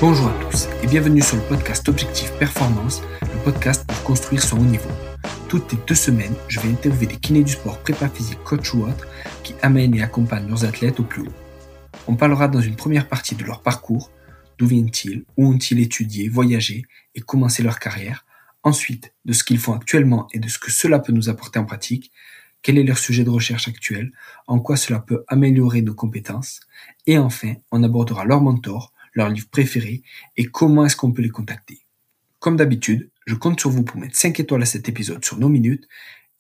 Bonjour à tous et bienvenue sur le podcast Objectif Performance, le podcast pour construire son haut niveau. Toutes les 2 semaines, je vais interviewer des kinés du sport, prépa physique, coach ou autres qui amènent et accompagnent leurs athlètes au plus haut. On parlera dans une première partie de leur parcours, d'où viennent-ils, où ont-ils étudié, voyagé et commencé leur carrière, ensuite de ce qu'ils font actuellement et de ce que cela peut nous apporter en pratique, quel est leur sujet de recherche actuel, en quoi cela peut améliorer nos compétences, et enfin, on abordera leur mentor, leur livre préféré et comment est-ce qu'on peut les contacter. Comme d'habitude, je compte sur vous pour mettre 5 étoiles à cet épisode sur nos minutes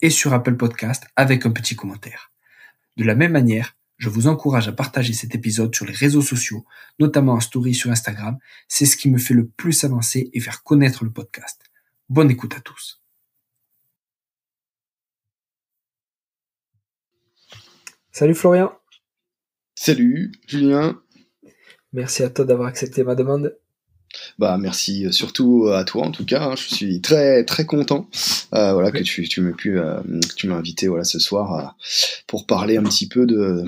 et sur Apple Podcast avec un petit commentaire. De la même manière, je vous encourage à partager cet épisode sur les réseaux sociaux, notamment en story sur Instagram. C'est ce qui me fait le plus avancer et faire connaître le podcast. Bonne écoute à tous. Salut Florian. Salut Julien. Merci à toi d'avoir accepté ma demande. Merci surtout à toi en tout cas. Je suis très très content que tu m'as invité ce soir pour parler un petit peu de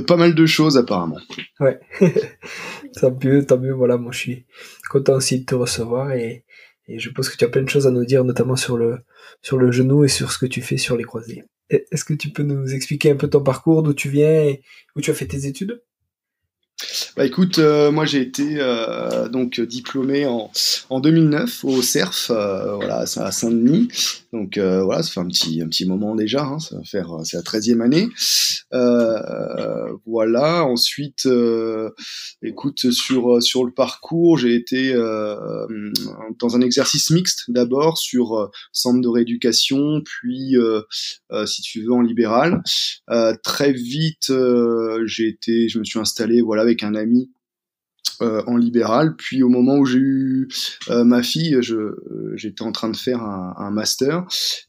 pas mal de choses apparemment. Ouais, tant mieux. Voilà, moi je suis content aussi de te recevoir et je pense que tu as plein de choses à nous dire, notamment sur le genou et sur ce que tu fais sur les croisés. Est-ce que tu peux nous expliquer un peu ton parcours, d'où tu viens et où tu as fait tes études ? Écoute, moi j'ai été donc diplômé en 2009 au CERF, à Saint-Denis. Donc ça fait un petit moment déjà, hein, ça va faire c'est la 13e année. Ensuite écoute sur le parcours, j'ai été dans un exercice mixte d'abord sur centre de rééducation, puis si tu veux en libéral. Très vite je me suis installé avec un ami en libéral, puis au moment où j'ai eu ma fille, j'étais en train de faire un master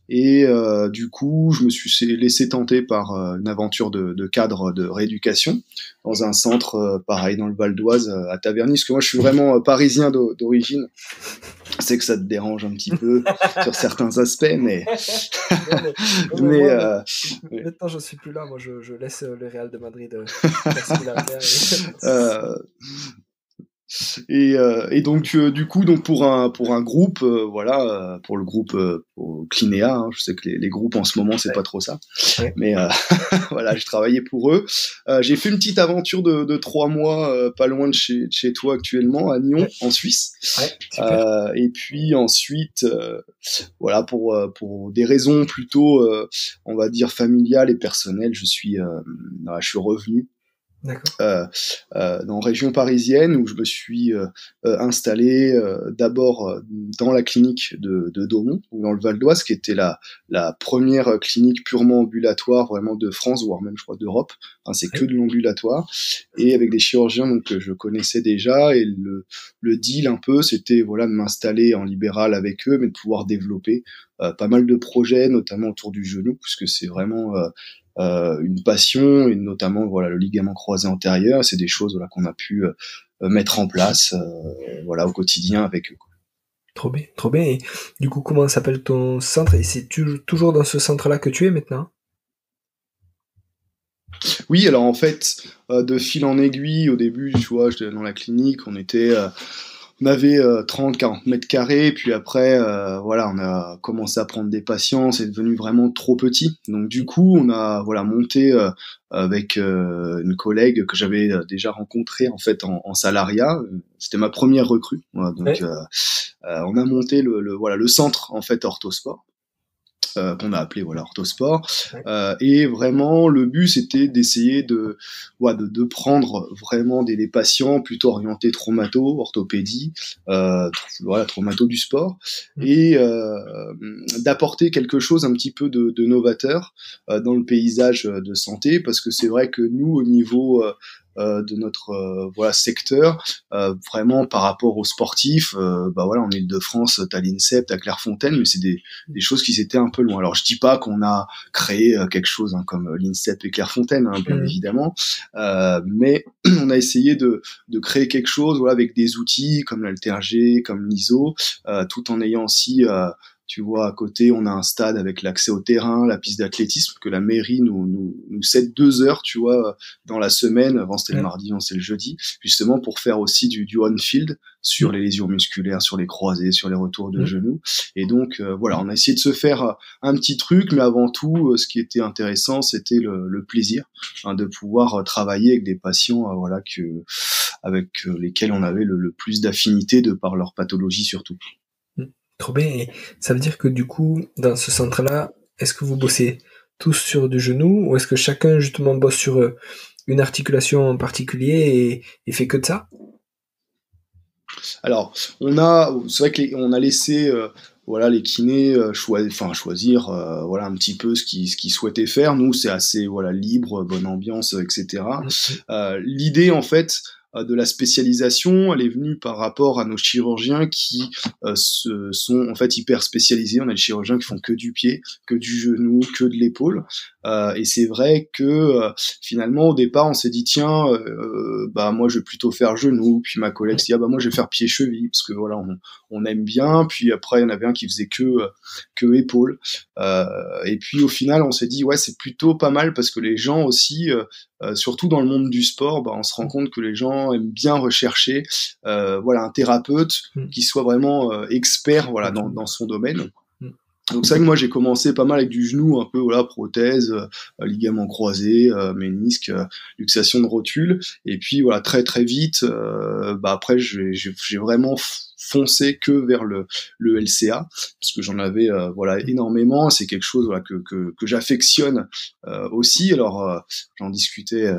et du coup je me suis laissé tenter par une aventure de cadre de rééducation dans un centre pareil dans le Val d'Oise à Taverny, parce que moi je suis vraiment parisien d'origine. Je sais que ça te dérange un petit peu sur certains aspects, mais maintenant je suis plus là, moi je laisse le Real de Madrid faire ce qu'il a à faire. Et donc du coup pour un groupe pour le groupe pour Clinéa, hein, je sais que les groupes en ce moment c'est pas trop ça, mais je travaillais pour eux. J'ai fait une petite aventure de 3 mois pas loin de chez toi actuellement à Nyon en Suisse. Et puis ensuite pour des raisons plutôt on va dire familiales et personnelles, je suis revenu dans région parisienne, où je me suis installé d'abord dans la clinique de Daumont, dans le Val d'Oise, qui était la première clinique purement ambulatoire vraiment de France, voire même je crois d'Europe. Enfin, c'est que de l'ambulatoire, et avec des chirurgiens donc que je connaissais déjà, et le deal un peu c'était de m'installer en libéral avec eux, mais de pouvoir développer pas mal de projets, notamment autour du genou, puisque c'est vraiment une passion, et notamment le ligament croisé antérieur. C'est des choses qu'on a pu mettre en place au quotidien avec eux. Trop bien. Et du coup, comment s'appelle ton centre? Et c'est toujours dans ce centre-là que tu es maintenant? Oui, alors en fait, de fil en aiguille, au début, tu vois, j'étais dans la clinique, on avait 30-40 mètres carrés, puis après, on a commencé à prendre des patients, c'est devenu vraiment trop petit. Donc du coup, on a monté avec une collègue que j'avais déjà rencontrée en fait en salariat. C'était ma première recrue. Donc on a monté le centre en fait Orthosport. Qu'on a appelé Orthosport, et vraiment le but c'était d'essayer de prendre vraiment des patients plutôt orientés traumato, orthopédie, traumato du sport, et d'apporter quelque chose un petit peu de novateur dans le paysage de santé, parce que c'est vrai que nous au niveau de notre secteur, vraiment par rapport aux sportifs, en Île-de-France t'as l'INSEP, t'as Clairefontaine, mais c'est des choses qui étaient un peu loin. Alors je dis pas qu'on a créé quelque chose comme l'INSEP et Clairefontaine, hein, bien évidemment, mais on a essayé de créer quelque chose avec des outils comme l'haltérg, comme l'ISO, tout en ayant aussi Tu vois, à côté, on a un stade avec l'accès au terrain, la piste d'athlétisme que la mairie nous cède 2 heures, tu vois, dans la semaine. Avant, c'était le mardi, c'est le jeudi, justement pour faire aussi du on-field sur les lésions musculaires, sur les croisés, sur les retours de genoux. Et donc, voilà, on a essayé de se faire un petit truc, mais avant tout, ce qui était intéressant, c'était le plaisir, de pouvoir travailler avec des patients, voilà, avec lesquels on avait le plus d'affinité de par leur pathologie surtout. Trop bien. Et ça veut dire que du coup, dans ce centre-là, est-ce que vous bossez tous sur du genou ou est-ce que chacun justement bosse sur une articulation en particulier et fait que de ça? Alors, c'est vrai qu'on a laissé voilà, les kinés choisir voilà un petit peu ce qu'ils souhaitaient faire. Nous, c'est assez voilà libre, bonne ambiance, etc. L'idée en fait de la spécialisation, elle est venue par rapport à nos chirurgiens qui sont en fait hyper spécialisés. On a des chirurgiens qui font que du pied, que du genou, que de l'épaule. Et c'est vrai que finalement au départ on s'est dit tiens bah moi je vais plutôt faire genou, puis ma collègue s'est dit ah bah moi je vais faire pied cheville parce que voilà on aime bien, puis après il y en avait un qui faisait que épaule, et puis au final on s'est dit ouais c'est plutôt pas mal parce que les gens aussi surtout dans le monde du sport, bah, on se rend compte que les gens aiment bien rechercher voilà un thérapeute qui soit vraiment expert voilà dans son domaine. Donc c'est vrai que moi j'ai commencé pas mal avec du genou, un peu voilà prothèse, ligaments croisés, ménisque, luxation de rotule, et puis voilà très très vite, bah après j'ai vraiment foncé que vers le LCA parce que j'en avais voilà énormément. C'est quelque chose voilà que j'affectionne aussi. Alors j'en discutais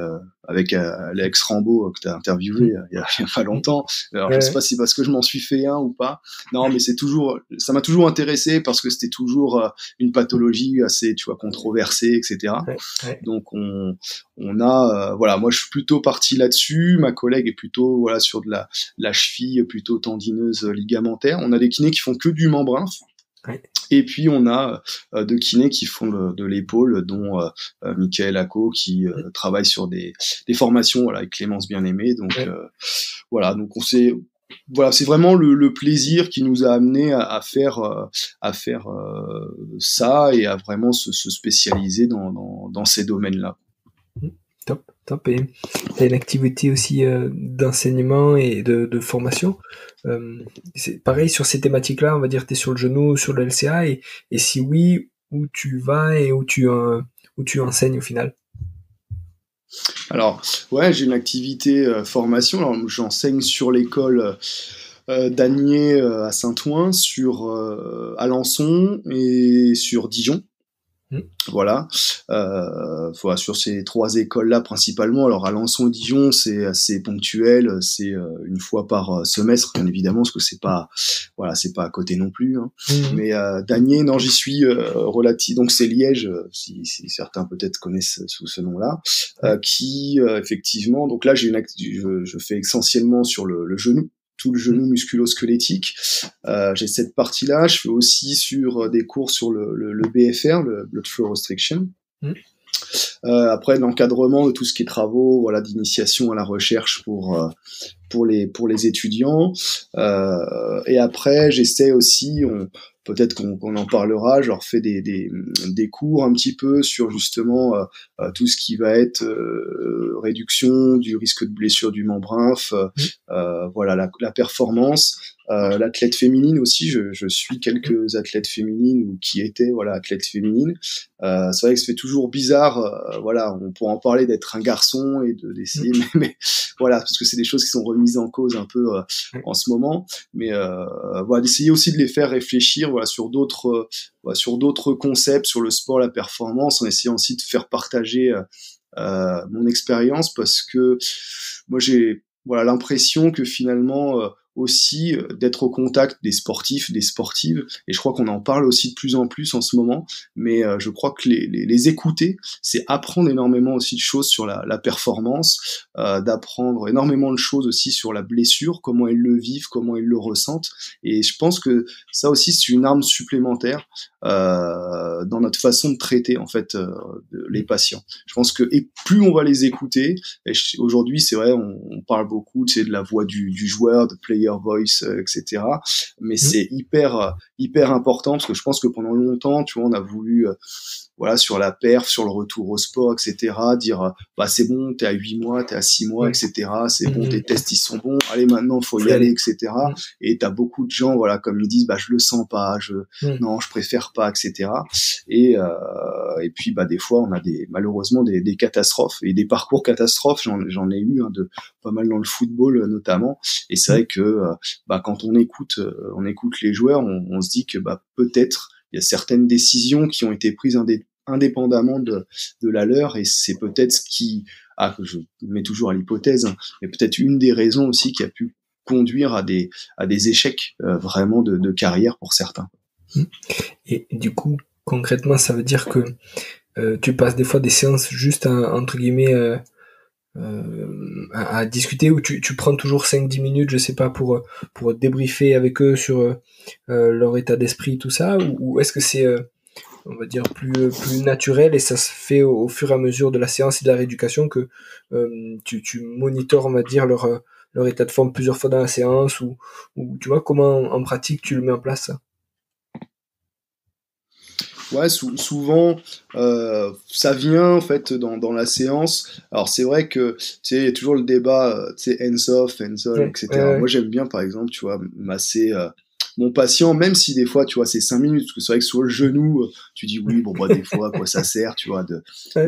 avec Alex Rambaud que tu as interviewé il y a pas longtemps. Alors je sais pas si c'est parce que je m'en suis fait un ou pas. Non, mais ça m'a toujours intéressé parce que c'était toujours une pathologie assez, tu vois, controversée, etc. Donc on a voilà, moi je suis plutôt parti là-dessus. Ma collègue est plutôt voilà sur de la cheville plutôt tendineuse ligamentaire. On a des kinés qui font que du membrin. Et puis on a deux kinés qui font de l'épaule, dont Michael Acco qui travaille sur des formations voilà avec Clémence Bien-Aimée. Donc voilà, donc voilà, c'est vraiment le plaisir qui nous a amené à faire ça et à vraiment se spécialiser dans ces domaines-là. Top. Et t'as une activité aussi d'enseignement et de formation. C'est pareil sur ces thématiques-là, on va dire t'es sur le genou, sur le LCA, et si oui, où tu vas et où tu enseignes au final? Alors, ouais, j'ai une activité formation. Alors, j'enseigne sur l'école d'Anier à Saint-Ouen, sur Alençon et sur Dijon. Voilà, sur ces 3 écoles-là principalement. Alors Alençon et Dijon, c'est assez ponctuel, c'est une fois par semestre, bien évidemment, parce que c'est pas à côté non plus. Hein. Mais Dagné, non, j'y suis relatif. Donc c'est Liège, si certains peut-être connaissent sous ce nom-là, qui effectivement. Donc là, je fais essentiellement sur le genou. Tout le genou musculo-squelettique. J'ai cette partie-là. Je fais aussi sur des cours sur le BFR, le Blood Flow Restriction. Après, l'encadrement de tout ce qui est travaux, voilà, d'initiation à la recherche pour les étudiants. Et après, j'essaie aussi, peut-être qu'on en parlera, je leur fais des cours un petit peu sur justement tout ce qui va être réduction du risque de blessure du membrin, voilà la performance. L'athlète féminine aussi, je suis quelques athlètes féminines ou qui étaient voilà athlètes féminines. C'est vrai que ça fait toujours bizarre, voilà, on pourra en parler d'être un garçon et d'essayer, mais voilà, parce que c'est des choses qui sont remises en cause un peu en ce moment, mais voilà, d'essayer aussi de les faire réfléchir voilà sur d'autres concepts sur le sport, la performance, en essayant aussi de faire partager mon expérience, parce que moi j'ai voilà l'impression que finalement aussi d'être au contact des sportifs, des sportives, et je crois qu'on en parle aussi de plus en plus en ce moment, mais je crois que les écouter, c'est apprendre énormément aussi de choses sur la performance, d'apprendre énormément de choses aussi sur la blessure, comment ils le vivent, comment ils le ressentent, et je pense que ça aussi c'est une arme supplémentaire dans notre façon de traiter en fait les patients. Je pense que et plus on va les écouter, et aujourd'hui c'est vrai on parle beaucoup, tu sais, de la voix du joueur, de player meilleure voice, etc. Mais c'est hyper important parce que je pense que pendant longtemps, tu vois, on a voulu voilà, sur la perf, sur le retour au sport, etc., dire, bah, c'est bon, t'es à 8 mois, t'es à 6 mois, etc., c'est bon, tes tests, ils sont bons, allez, maintenant, faut y aller, etc., et t'as beaucoup de gens, voilà, comme ils disent, bah, je le sens pas, non, je préfère pas, etc., et puis, bah, des fois, on a malheureusement, des catastrophes, et des parcours catastrophes, j'en ai eu, hein, pas mal dans le football, notamment, et c'est vrai que, bah, quand on écoute les joueurs, on se dit que, bah, peut-être, il y a certaines décisions qui ont été prises indépendamment de la leur, et c'est peut-être ce qui, je mets toujours à l'hypothèse, hein, mais peut-être une des raisons aussi qui a pu conduire à des échecs vraiment de carrière pour certains. Et du coup, concrètement, ça veut dire que tu passes des fois des séances juste entre guillemets à discuter, ou tu prends toujours 5-10 minutes, je sais pas, pour débriefer avec eux sur leur état d'esprit, tout ça, ou est-ce que c'est on va dire plus naturel, et ça se fait au fur et à mesure de la séance et de la rééducation, que tu monitores, on va dire, leur état de forme plusieurs fois dans la séance, ou tu vois comment en pratique tu le mets en place, ça? Ouais, souvent, ça vient en fait dans la séance. Alors c'est vrai que tu sais, il y a toujours le débat, tu sais, hands off, hands on, Ouais, etc. ouais. Moi, j'aime bien, par exemple, tu vois, masser mon patient, même si des fois, tu vois, c'est 5 minutes, parce que c'est vrai que sur le genou, tu dis oui, bon, bah, des fois, à quoi ça sert, tu vois, de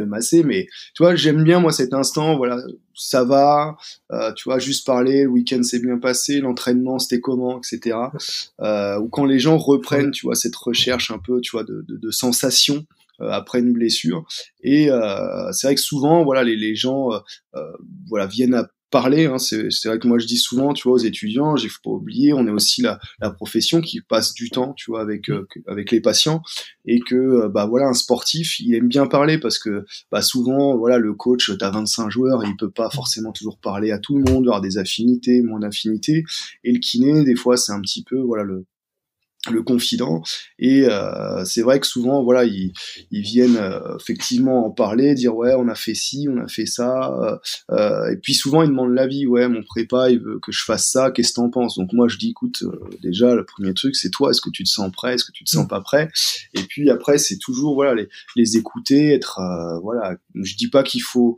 masser, mais tu vois, j'aime bien, moi, cet instant, voilà, ça va, tu vois, juste parler, le week-end s'est bien passé, l'entraînement, c'était comment, etc. Ou quand les gens reprennent, tu vois, cette recherche un peu, tu vois, de sensations après une blessure. Et c'est vrai que souvent, voilà, les gens, voilà, viennent à parler, hein. C'est vrai que moi je dis souvent, tu vois, aux étudiants, il faut pas oublier, on est aussi la profession qui passe du temps, tu vois, avec les patients, et que bah voilà, un sportif, il aime bien parler parce que bah souvent, voilà, le coach, t'as 25 joueurs, et il peut pas forcément toujours parler à tout le monde, avoir des affinités, moins d'affinités, et le kiné, des fois, c'est un petit peu, voilà, le confident, et c'est vrai que souvent voilà ils viennent effectivement en parler, dire ouais, on a fait ci, on a fait ça, et puis souvent ils demandent l'avis, ouais, mon prépa il veut que je fasse ça, qu'est-ce que t'en penses? Donc moi je dis écoute, déjà le premier truc c'est toi, est-ce que tu te sens prêt, est-ce que tu te sens pas prêt? Et puis après c'est toujours voilà les écouter, être voilà, je dis pas qu'il faut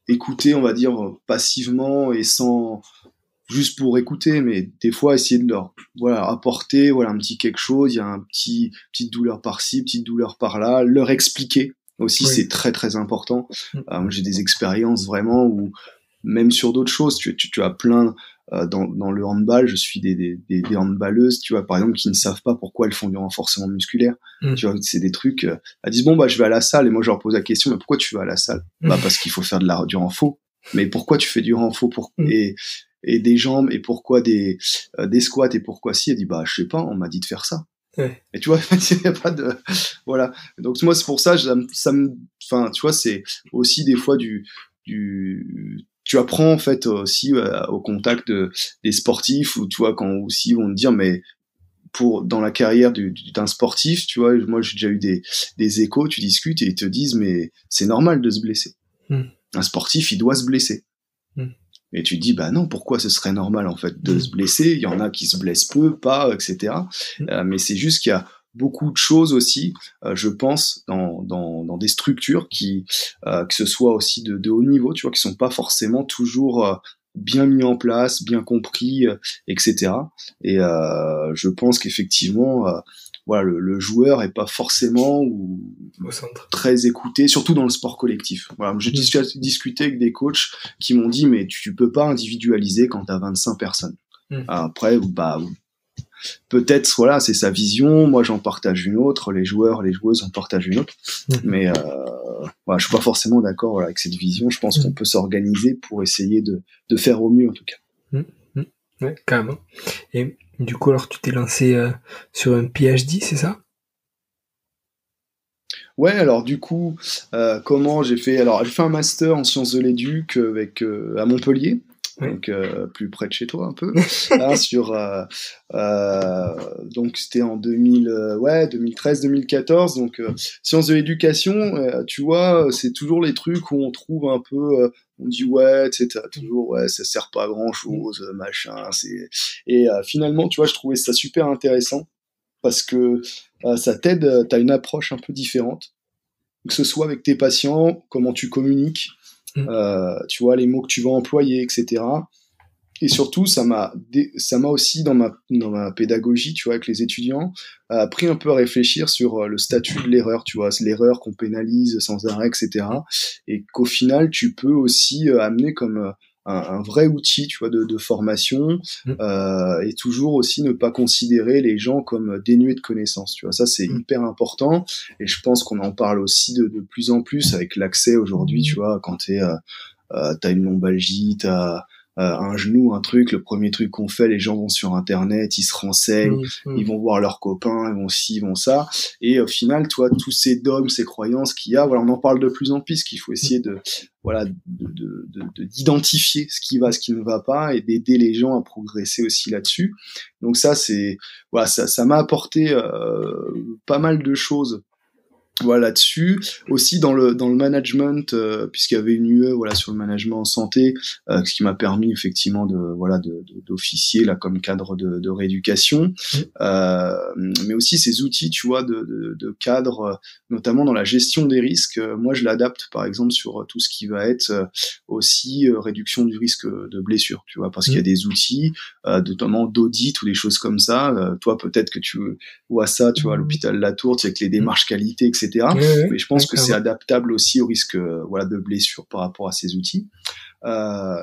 écouter, on va dire, passivement et sans, juste pour écouter, mais des fois essayer de leur, voilà, apporter, voilà, un petit quelque chose, il y a petite douleur par-ci, petite douleur par-là, leur expliquer aussi, c'est très très important. J'ai des expériences vraiment où, même sur d'autres choses, tu as plein, dans le handball, je suis des handballeuses, tu vois, par exemple, qui ne savent pas pourquoi elles font du renforcement musculaire. Tu vois, c'est des trucs, elles disent bon bah je vais à la salle, et moi je leur pose la question, mais pourquoi tu vas à la salle? Bah parce qu'il faut faire du renfort. Mais pourquoi tu fais du renfort et des jambes, et pourquoi des squats, et pourquoi si? Elle dit bah je sais pas, on m'a dit de faire ça. Et tu vois, il n'y a pas de, voilà. Donc moi c'est pour ça, enfin tu vois, c'est aussi des fois tu apprends en fait aussi au contact des sportifs, ou tu vois, quand aussi vont te dire mais dans la carrière d'un sportif, tu vois, moi j'ai déjà eu des échos, tu discutes et ils te disent mais c'est normal de se blesser. Un sportif, il doit se blesser. Et tu te dis, bah non, pourquoi ce serait normal en fait de se blesser? Il y en a qui se blessent peu, pas, etc. Mais c'est juste qu'il y a beaucoup de choses aussi, je pense, dans des structures que ce soit aussi de haut niveau, tu vois, qui sont pas forcément toujours bien mis en place, bien compris, etc. Et je pense qu'effectivement, voilà, le joueur est pas forcément Au centre. très écouté, surtout dans le sport collectif. Voilà, j'ai discuté avec des coachs qui m'ont dit mais tu peux pas individualiser quand t'as 25 personnes. Après, bah peut-être, voilà, c'est sa vision, moi j'en partage une autre, les joueurs, les joueuses en partagent une autre, mais voilà, je suis pas forcément d'accord, voilà, avec cette vision. Je pense qu'on peut s'organiser pour essayer de faire au mieux, en tout cas. Ouais, carrément. Et du coup, alors tu t'es lancé sur un PhD, c'est ça? Ouais, alors du coup, comment j'ai fait? Alors j'ai fait un master en sciences de l'éduc à Montpellier. Donc plus près de chez toi un peu, hein, donc c'était en 2013-2014, donc sciences de l'éducation, tu vois, c'est toujours les trucs où on trouve un peu, on dit ouais, tu sais, t'as toujours ouais, ça sert pas à grand chose, machin. Et finalement, tu vois, je trouvais ça super intéressant parce que ça t'aide, t'as une approche un peu différente, que ce soit avec tes patients, comment tu communiques, tu vois, les mots que tu vas employer, etc. Et surtout, ça m'a aussi dans ma pédagogie, tu vois, avec les étudiants, appris un peu à réfléchir sur le statut de l'erreur, tu vois, c'est l'erreur qu'on pénalise sans arrêt, etc. Et qu'au final, tu peux aussi amener comme un vrai outil, tu vois, de formation, et toujours aussi ne pas considérer les gens comme dénués de connaissances, tu vois. Ça, c'est hyper important. Et je pense qu'on en parle aussi de plus en plus avec l'accès aujourd'hui, tu vois, quand t'as une lombalgie, t'as un genou, un truc, le premier truc qu'on fait, les gens vont sur internet, ils se renseignent, ils vont voir leurs copains, ils vont ci, ils vont ça, et au final, toi, tous ces dogmes, ces croyances qu'il y a, voilà, on en parle de plus en plus, qu'il faut essayer d'identifier ce qui va, ce qui ne va pas, et d'aider les gens à progresser aussi là-dessus. Donc ça, ça m'a apporté pas mal de choses. Voilà, là-dessus aussi dans le management, puisqu'il y avait une UE voilà sur le management en santé, ce qui m'a permis effectivement d'officier là comme cadre de rééducation, mais aussi ces outils, tu vois, de cadre, notamment dans la gestion des risques. Moi je l'adapte par exemple sur tout ce qui va être aussi réduction du risque de blessure, tu vois, parce qu'il y a des outils notamment d'audit ou des choses comme ça. Toi peut-être que tu vois ça, tu vois, à l'hôpital Latour, tu sais, avec les démarches qualité, etc. Mais je pense que c'est adaptable aussi au risque de blessure par rapport à ces outils.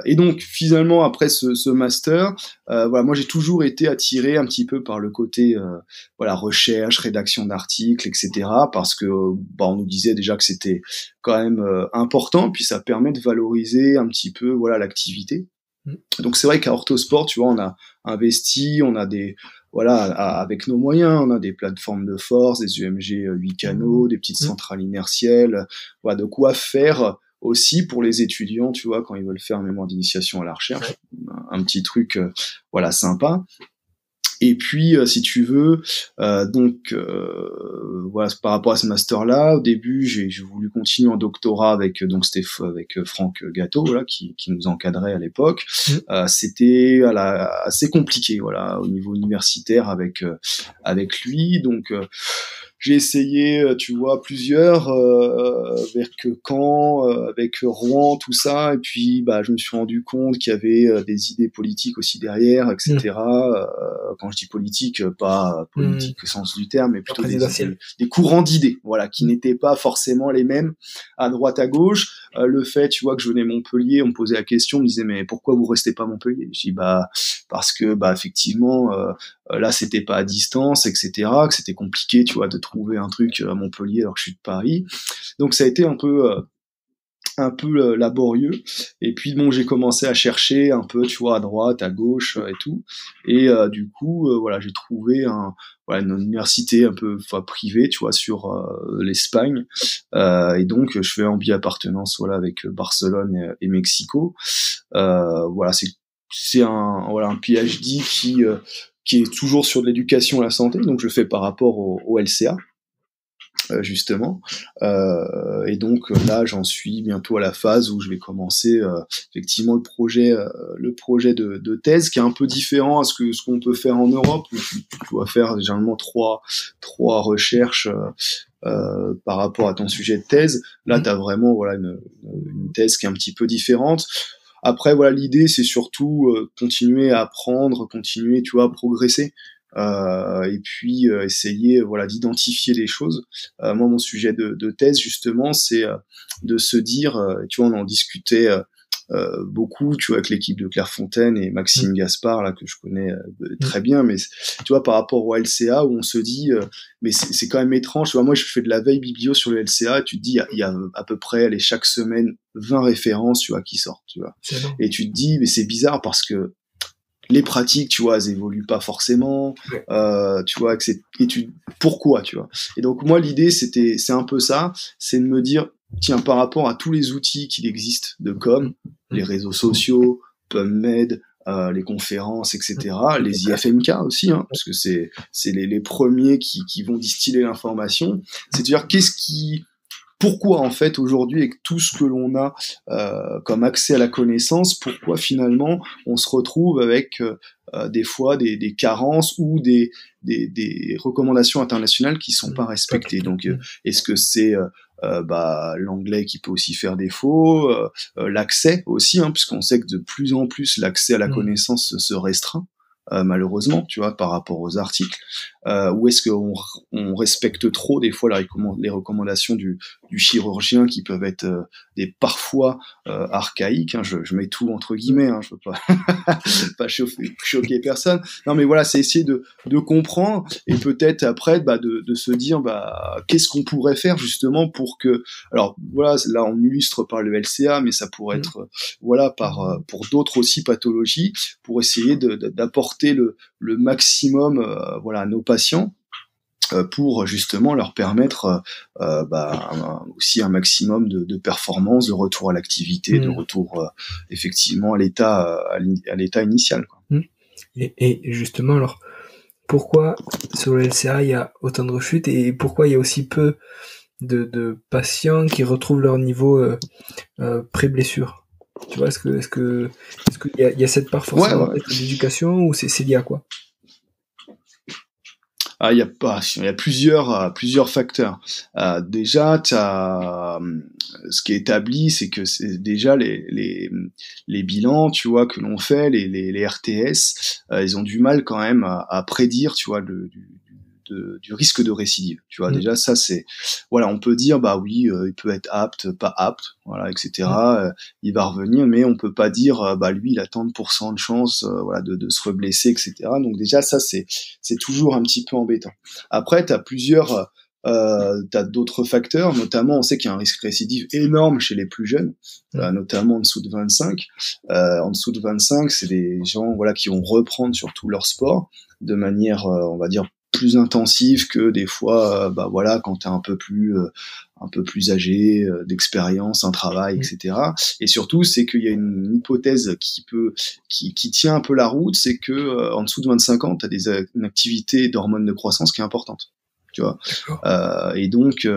Et donc finalement après ce master, moi j'ai toujours été attiré un petit peu par le côté recherche, rédaction d'articles, etc. Parce que on nous disait déjà que c'était quand même important, puis ça permet de valoriser un petit peu l'activité. Donc c'est vrai qu'à Orthosport, tu vois, on a investi, on a avec nos moyens, on a des plateformes de force, des UMG 8 canaux, des petites centrales inertielles, de quoi faire aussi pour les étudiants, tu vois, quand ils veulent faire un mémoire d'initiation à la recherche, un petit truc, sympa. Et puis, si tu veux, par rapport à ce master-là, au début, j'ai voulu continuer en doctorat avec Franck Gâteau, qui nous encadrait à l'époque. C'était assez compliqué, au niveau universitaire avec lui. Donc, j'ai essayé, tu vois, plusieurs vers Caen, avec Rouen, tout ça, et puis je me suis rendu compte qu'il y avait des idées politiques aussi derrière, etc. Quand je dis politique, pas politique au sens du terme, mais plutôt des courants d'idées, qui n'étaient pas forcément les mêmes à droite à gauche. Le fait, tu vois, que je venais à Montpellier, on me posait la question, on me disait mais pourquoi vous restez pas à Montpellier? Je dis parce que effectivement là c'était pas à distance, etc., que c'était compliqué, tu vois, de trouver un truc à Montpellier alors que je suis de Paris. Donc ça a été un peu laborieux. Et puis j'ai commencé à chercher un peu, tu vois, à droite, à gauche et tout. Et du coup, j'ai trouvé une université un peu privée, tu vois, sur l'Espagne. Et donc je fais en bi-appartenance avec Barcelone et Mexico. C'est un PhD qui est toujours sur de l'éducation à la santé, donc je fais par rapport au LCA, justement. Et donc là, j'en suis bientôt à la phase où je vais commencer effectivement le projet de thèse, qui est un peu différent à ce qu'on peut faire en Europe, où tu dois faire généralement trois recherches par rapport à ton sujet de thèse. Là, tu as vraiment une thèse qui est un petit peu différente. Après, l'idée, c'est surtout continuer à apprendre, continuer, tu vois, à progresser. Et puis essayer d'identifier les choses. Moi, mon sujet de thèse, justement, c'est de se dire, tu vois, on en discutait beaucoup, tu vois, avec l'équipe de Clairefontaine et Maxime Gaspard, là, que je connais très bien, mais tu vois, par rapport au LCA, où on se dit, mais c'est quand même étrange, tu vois, moi, je fais de la veille biblio sur le LCA, et tu te dis, il y a à peu près, chaque semaine, 20 références, tu vois, qui sortent, tu vois. Et tu te dis, mais c'est bizarre parce que les pratiques, tu vois, elles évoluent pas forcément, tu vois, pourquoi, tu vois. Et donc, moi, l'idée, c'est un peu ça, c'est de me dire, tiens, par rapport à tous les outils qui existent de com, les réseaux sociaux, PubMed, les conférences, etc., les IFMK aussi, parce que c'est les premiers qui vont distiller l'information, c'est de dire pourquoi en fait aujourd'hui avec tout ce que l'on a comme accès à la connaissance, pourquoi finalement on se retrouve avec des fois des carences ou des recommandations internationales qui sont pas respectées. Donc est-ce que c'est l'anglais qui peut aussi faire défaut, l'accès aussi, puisqu'on sait que de plus en plus l'accès à la connaissance se restreint. Malheureusement, tu vois, par rapport aux articles, ou est-ce qu'on respecte trop des fois les recommandations du chirurgien qui peuvent être parfois archaïques, je mets tout entre guillemets, je veux pas choquer personne. Non mais voilà, c'est essayer de comprendre et peut-être après de se dire qu'est-ce qu'on pourrait faire justement pour que, alors voilà, là on illustre par le LCA, mais ça pourrait être pour d'autres aussi pathologies, pour essayer d'apporter le maximum à nos patients pour justement leur permettre aussi un maximum de performance, de retour à l'activité, de retour effectivement à l'état initial, quoi. Et justement, alors pourquoi sur le LCA il y a autant de rechutes et pourquoi il y a aussi peu de patients qui retrouvent leur niveau pré-blessure? Tu vois, est-ce que il y a cette part forcément d'éducation ou c'est lié à quoi? Il y a plusieurs facteurs. Déjà, ce qui est établi, c'est que c'est déjà les bilans, tu vois, que l'on fait, les RTS, ils ont du mal quand même à prédire, tu vois, du risque de récidive. Tu vois, déjà ça c'est, on peut dire oui, il peut être apte, pas apte, etc. Il va revenir, mais on peut pas dire lui il a tant de % de chance, de se reblesser, etc. Donc déjà ça c'est toujours un petit peu embêtant. Après t'as d'autres facteurs, notamment on sait qu'il y a un risque récidive énorme chez les plus jeunes, notamment en dessous de 25. En dessous de 25, c'est des gens qui vont reprendre surtout leur sport de manière, on va dire, plus intensive que des fois quand t'es un peu plus âgé, d'expérience, un travail, etc. Et surtout c'est qu'il y a une hypothèse qui tient un peu la route, c'est que en dessous de 25 ans t'as une activité d'hormones de croissance qui est importante, tu vois. Et donc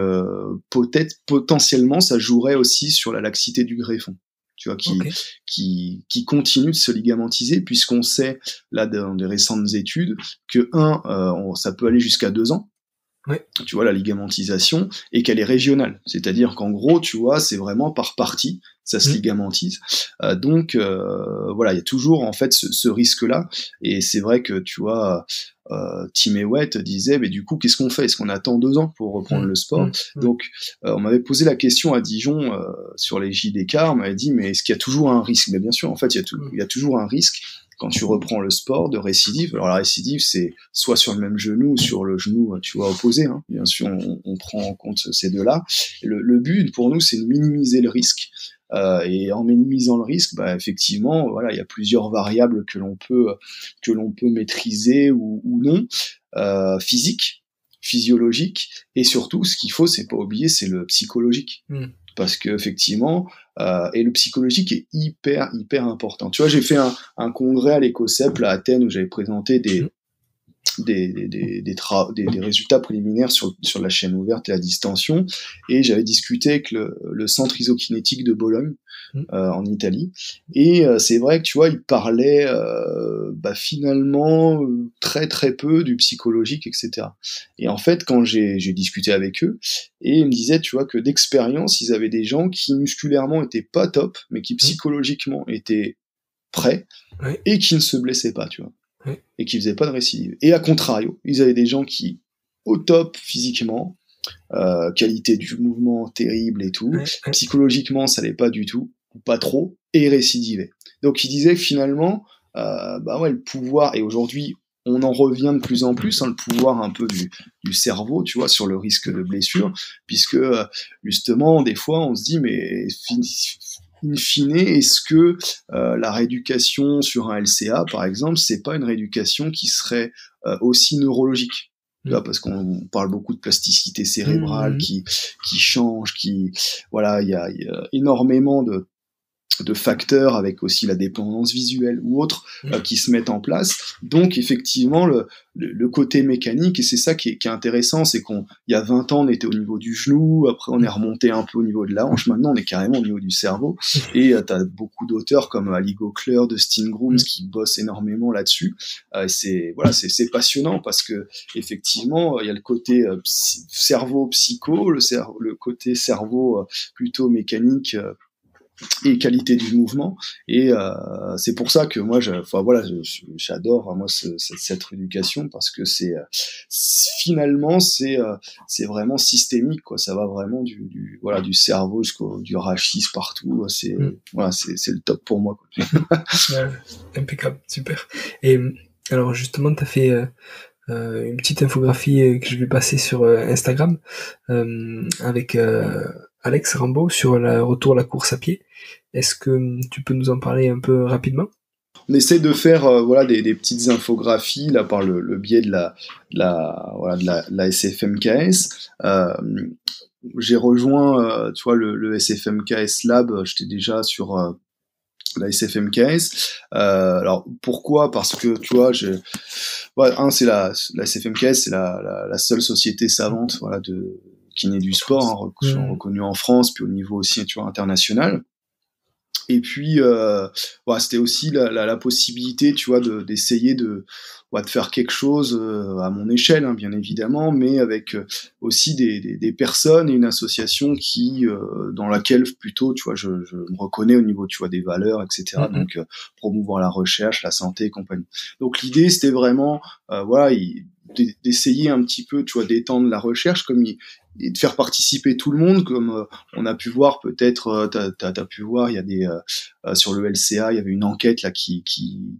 peut-être potentiellement ça jouerait aussi sur la laxité du greffon, tu vois, qui continue de se ligamentiser, puisqu'on sait là dans des récentes études que ça peut aller jusqu'à 2 ans. Tu vois, la ligaменtisation, et qu'elle est régionale, c'est-à-dire qu'en gros, tu vois, c'est vraiment par partie, ça se ligamentise. Donc, il y a toujours en fait ce risque-là, et c'est vrai que tu vois, Tim Ewett disait, mais du coup, qu'est-ce qu'on fait? Est-ce qu'on attend 2 ans pour reprendre le sport? Donc, on m'avait posé la question à Dijon sur les JDK, on m'avait dit, mais est-ce qu'il y a toujours un risque? Mais bien sûr, en fait, il y a toujours un risque quand tu reprends le sport de récidive. Alors la récidive, c'est soit sur le même genou ou sur le genou, tu vois, opposé. Bien sûr, on prend en compte ces deux-là. Le but pour nous, c'est de minimiser le risque. Et en minimisant le risque, effectivement, il y a plusieurs variables que l'on peut maîtriser ou non, physique, physiologique, et surtout, ce qu'il faut, c'est pas oublier, c'est le psychologique. Parce que effectivement, et le psychologique est hyper important. Tu vois, j'ai fait un congrès à l'EcoCep à Athènes où j'avais présenté des résultats préliminaires sur la chaîne ouverte et la distension, et j'avais discuté avec le centre isokinétique de Bologne en Italie, et c'est vrai que tu vois, il parlait finalement très très peu du psychologique, etc. Et en fait, quand j'ai discuté avec eux, et ils me disaient, tu vois, que d'expérience, ils avaient des gens qui musculairement étaient pas top, mais qui psychologiquement étaient prêts, et qui ne se blessaient pas, tu vois. Et qui faisaient pas de récidive. Et à contrario, ils avaient des gens qui, au top physiquement, qualité du mouvement terrible et tout, psychologiquement ça allait pas du tout, ou pas trop, et récidivaient. Donc ils disaient finalement, le pouvoir, et aujourd'hui on en revient de plus en plus, le pouvoir un peu du cerveau, tu vois, sur le risque de blessure, puisque justement des fois on se dit, mais in fine, est-ce que la rééducation sur un LCA, par exemple, c'est pas une rééducation qui serait aussi neurologique? Parce qu'on parle beaucoup de plasticité cérébrale qui change, il y a énormément de facteurs, avec aussi la dépendance visuelle ou autres qui se mettent en place. Donc effectivement le côté mécanique, et c'est ça qui est intéressant, c'est qu'il y a 20 ans on était au niveau du genou, après on est remonté un peu au niveau de la hanche, maintenant on est carrément au niveau du cerveau, et t'as beaucoup d'auteurs comme Ali Gochler, Dustin Grooms qui bossent énormément là-dessus. C'est passionnant parce que effectivement il y a le côté cerveau psycho, le côté cerveau plutôt mécanique et qualité du mouvement, et c'est pour ça que moi j'adore moi cette rééducation, parce que finalement c'est vraiment systémique, quoi. Ça va vraiment du cerveau du rachis partout, c'est le top pour moi, quoi. Ouais, impeccable, super. Et alors justement t'as fait une petite infographie que je vais passer sur Instagram avec Alex Rambaud sur le retour à la course à pied. Est-ce que tu peux nous en parler un peu rapidement? On essaie de faire des petites infographies là par le biais de la SFMKS. J'ai rejoint le SFMKS Lab. J'étais déjà sur la SFMKS. Alors pourquoi? Parce que tu vois, c'est la SFMKS, c'est la seule société savante de kiné du sport, reconnue en France, puis au niveau aussi, tu vois, international. Et puis c'était aussi la possibilité, tu vois, d'essayer de faire quelque chose à mon échelle, hein, bien évidemment, mais avec aussi des personnes et une association qui dans laquelle plutôt, tu vois, je me reconnais au niveau, tu vois, des valeurs, etc. Donc promouvoir la recherche, la santé et compagnie. Donc l'idée c'était vraiment d'essayer un petit peu, tu vois, d'étendre la recherche et de faire participer tout le monde, comme on a pu voir, peut-être t'as pu voir, il y a des sur le LCA, il y avait une enquête là qui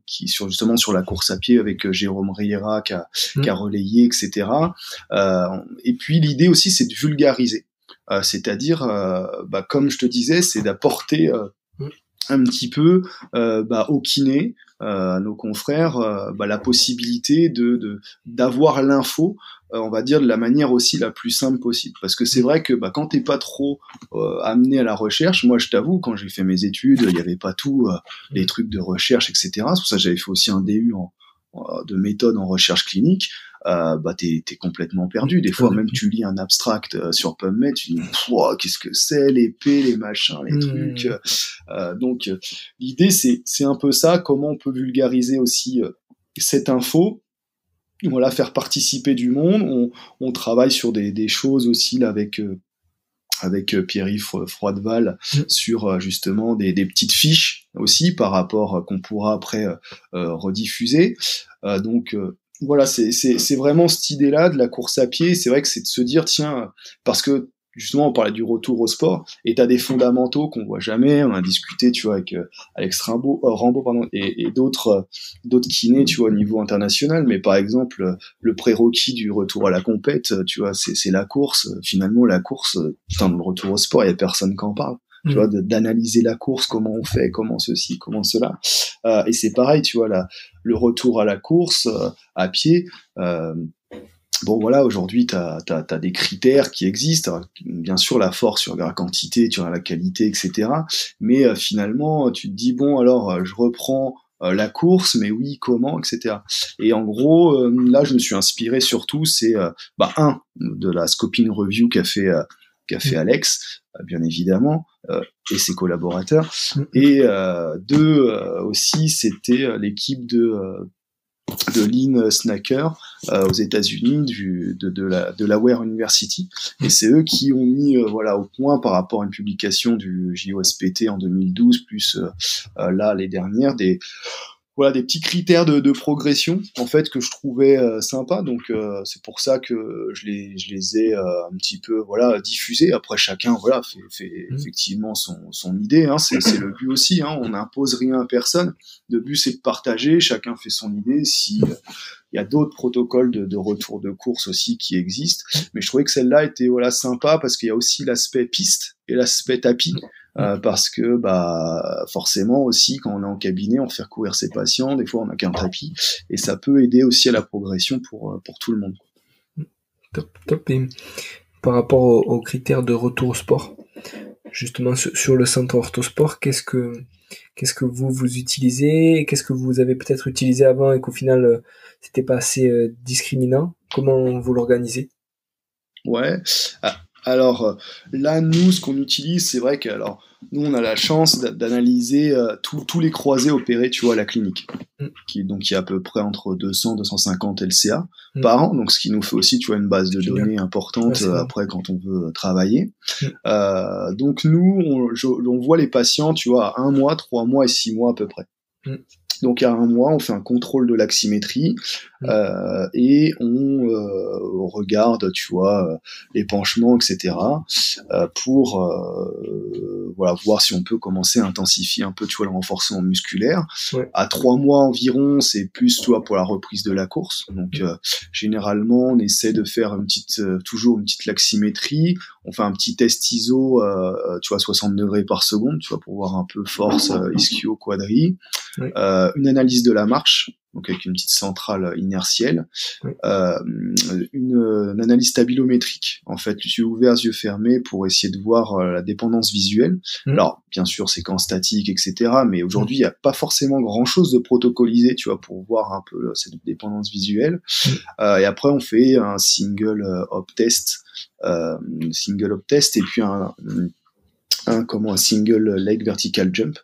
justement sur la course à pied avec Jérôme Riera qui a relayé, etc. Et puis l'idée aussi c'est de vulgariser, c'est-à-dire comme je te disais, c'est d'apporter un petit peu aux kinés, à nos confrères, la possibilité d'avoir l'info, on va dire de la manière aussi la plus simple possible, parce que c'est vrai que quand t'es pas trop amené à la recherche, moi je t'avoue, quand j'ai fait mes études, il y avait pas tout les trucs de recherche, etc. C'est pour ça que j'avais fait aussi un DU de méthode en recherche clinique. T'es complètement perdu. Des fois, même tu lis un abstract sur PubMed, tu dis qu'est-ce que c'est, les P, les machins, les trucs. Donc, l'idée c'est un peu ça. Comment on peut vulgariser aussi cette info. Voilà, faire participer du monde. On travaille sur des choses aussi là avec Pierre-Yves Froideval sur justement des petites fiches aussi par rapport qu'on pourra après rediffuser. Donc voilà, c'est vraiment cette idée-là de la course à pied. C'est vrai que c'est de se dire, tiens, parce que justement on parlait du retour au sport, et t'as des fondamentaux qu'on voit jamais. On a discuté, tu vois, avec Alex Rambaud et d'autres kinés, tu vois, au niveau international. Mais par exemple, le prérequis du retour à la compète, tu vois, c'est la course. Finalement, la course, dans le retour au sport, il y a personne qui en parle. Tu vois, d'analyser la course, comment on fait, comment ceci, comment cela. Et c'est pareil, tu vois, le retour à la course à pied. Bon voilà, aujourd'hui t'as des critères qui existent. Alors, bien sûr, la force sur la quantité, tu vois, la qualité, etc. Mais finalement, tu te dis bon, alors je reprends la course, mais oui, comment, etc. Et en gros, là, je me suis inspiré surtout, c'est de la scoping review qu'a fait Alex, bien évidemment, et ses collaborateurs, et aussi c'était l'équipe de Lynn Snacker aux États-Unis de l'Aware University, et c'est eux qui ont mis au point par rapport à une publication du JOSPT en 2012 plus là les dernières des petits critères de progression en fait que je trouvais sympa. Donc c'est pour ça que je les ai un petit peu diffusés. Après chacun fait effectivement son idée, hein. C'est le but aussi, hein. On n'impose rien à personne. Le but c'est de partager, chacun fait son idée. Si il y a d'autres protocoles de retour de course aussi qui existent, mais je trouvais que celle-là était sympa parce qu'il y a aussi l'aspect piste et l'aspect tapis. Parce que forcément aussi quand on est en cabinet, on fait courir ses patients, des fois on n'a qu'un tapis, et ça peut aider aussi à la progression pour tout le monde. Top. Et par rapport aux critères de retour au sport, justement sur le centre Orthosport, qu'est-ce que vous utilisez? Qu'est-ce que vous avez peut-être utilisé avant et qu'au final c'était pas assez discriminant? Comment vous l'organisez? Ouais. Alors là, nous, ce qu'on utilise, c'est vrai que alors nous, on a la chance d'analyser tous les croisés opérés, tu vois, à la clinique, Mm. qui est à peu près entre 200 250 LCA Mm. par an, donc ce qui nous fait aussi, tu vois, une base de Génial. données importante Ouais, après quand on veut travailler. Mm. Donc nous, on voit les patients, tu vois, à 1 mois, 3 mois et 6 mois à peu près. Mm. Donc à 1 mois, on fait un contrôle de l'aximétrie et on regarde, tu vois, l'épanchement, etc. Pour voilà, voir si on peut commencer à intensifier un peu, tu vois, le renforcement musculaire. Ouais. À 3 mois environ, c'est plus, tu vois, pour la reprise de la course. Donc généralement, on essaie de faire toujours une petite laximétrie. On fait un petit test ISO, tu vois, 60 degrés par seconde, tu vois, pour voir un peu force, ischio, quadri. Oui. Une analyse de la marche, donc avec une petite centrale inertielle, Oui. une analyse stabilométrique, en fait, yeux ouverts, yeux fermés, pour essayer de voir la dépendance visuelle. Alors, bien sûr, séquence statique, etc., mais aujourd'hui, il n'y a pas forcément grand-chose de protocolisé, tu vois, pour voir un peu cette dépendance visuelle. Et après, on fait un single hop test, et puis un single leg vertical jump.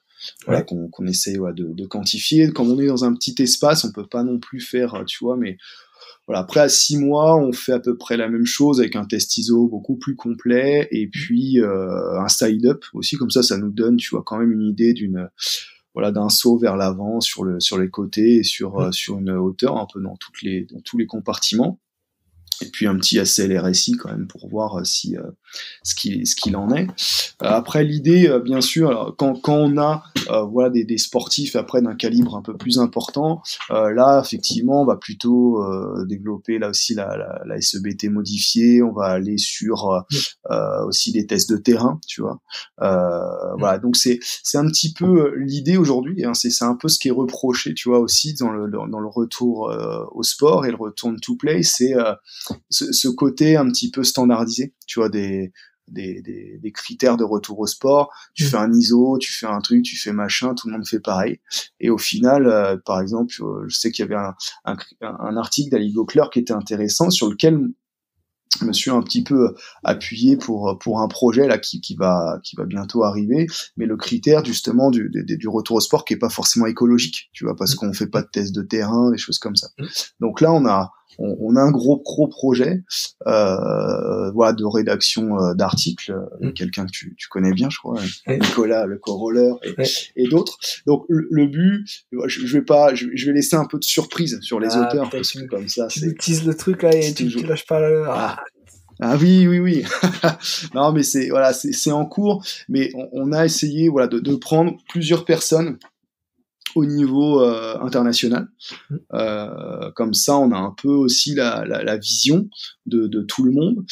Voilà, qu'on essaie de quantifier. Comme on est dans un petit espace, on peut pas non plus faire, tu vois, mais voilà. Après, à 6 mois, on fait à peu près la même chose avec un test ISO beaucoup plus complet et puis un side up aussi. Comme ça nous donne, tu vois, quand même une idée d'un saut vers l'avant sur les côtés et sur une hauteur un peu dans tous les compartiments. Et puis un petit ACLRSI quand même pour voir si ce qu'il en est. Après l'idée, bien sûr, alors, quand on a voilà des sportifs après d'un calibre un peu plus important, là effectivement on va plutôt développer là aussi la SEBT modifiée. On va aller sur aussi des tests de terrain, tu vois. Voilà, donc c'est un petit peu l'idée aujourd'hui. Hein, c'est un peu ce qui est reproché, tu vois, aussi dans le retour au sport et le return to play, c'est ce côté un petit peu standardisé, tu vois, des critères de retour au sport. Tu fais un ISO, tu fais un truc, tu fais machin, tout le monde fait pareil. Et au final, par exemple, je sais qu'il y avait un article d'Ali Gochler qui était intéressant, sur lequel je me suis un petit peu appuyé pour un projet là qui va bientôt arriver, mais le critère justement du retour au sport qui est pas forcément écologique, tu vois, parce qu'on fait pas de tests de terrain, des choses comme ça. Donc là on a un gros projet voilà, de rédaction d'articles, quelqu'un que tu connais bien, je crois, Nicolas le co-roller et d'autres. Donc le but, je vais laisser un peu de surprise sur les auteurs, parce que comme ça tu teases le truc là et tu lâches pas Ah oui. Non, mais c'est en cours, mais on a essayé, voilà, de prendre plusieurs personnes au niveau international. Comme ça, on a un peu aussi la vision de tout le monde.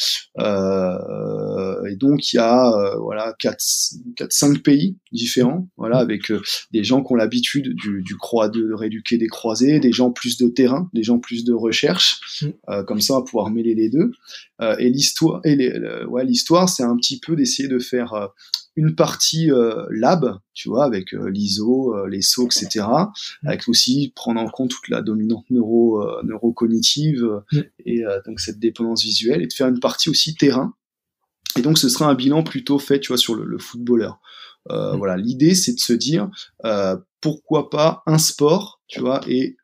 Et donc, il y a voilà 4-5 pays différents, voilà, avec des gens qui ont l'habitude de rééduquer des croisés, des gens plus de terrain, des gens plus de recherche. Comme ça, on va pouvoir mêler les deux. Et l'histoire, c'est un petit peu d'essayer de faire une partie lab, tu vois, avec l'ISO, les sauts, etc. Avec aussi prendre en compte toute la dominante neurocognitive et donc cette dépendance visuelle, et de faire une partie aussi terrain. Et donc ce sera un bilan plutôt fait, tu vois, sur le footballeur. Voilà, l'idée c'est de se dire pourquoi pas un sport, tu vois, et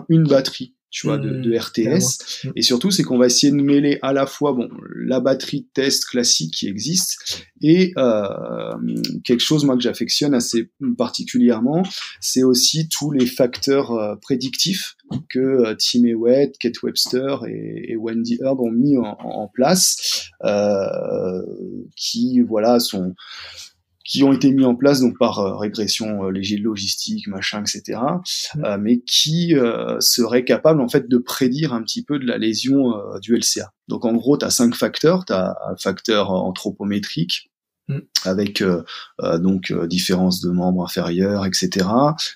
une batterie, tu vois, de RTS. Et surtout, c'est qu'on va essayer de mêler à la fois la batterie de test classique qui existe et quelque chose, moi, que j'affectionne assez particulièrement, c'est aussi tous les facteurs prédictifs que Tim Ewett, Kate Webster et Wendy Herb ont mis en place, qui ont été mis en place donc par régression logistique, machin, etc., mais qui seraient capables en fait de prédire un petit peu de la lésion du LCA. Donc en gros, tu as 5 facteurs. Tu as un facteur anthropométrique, avec différence de membres inférieurs, etc.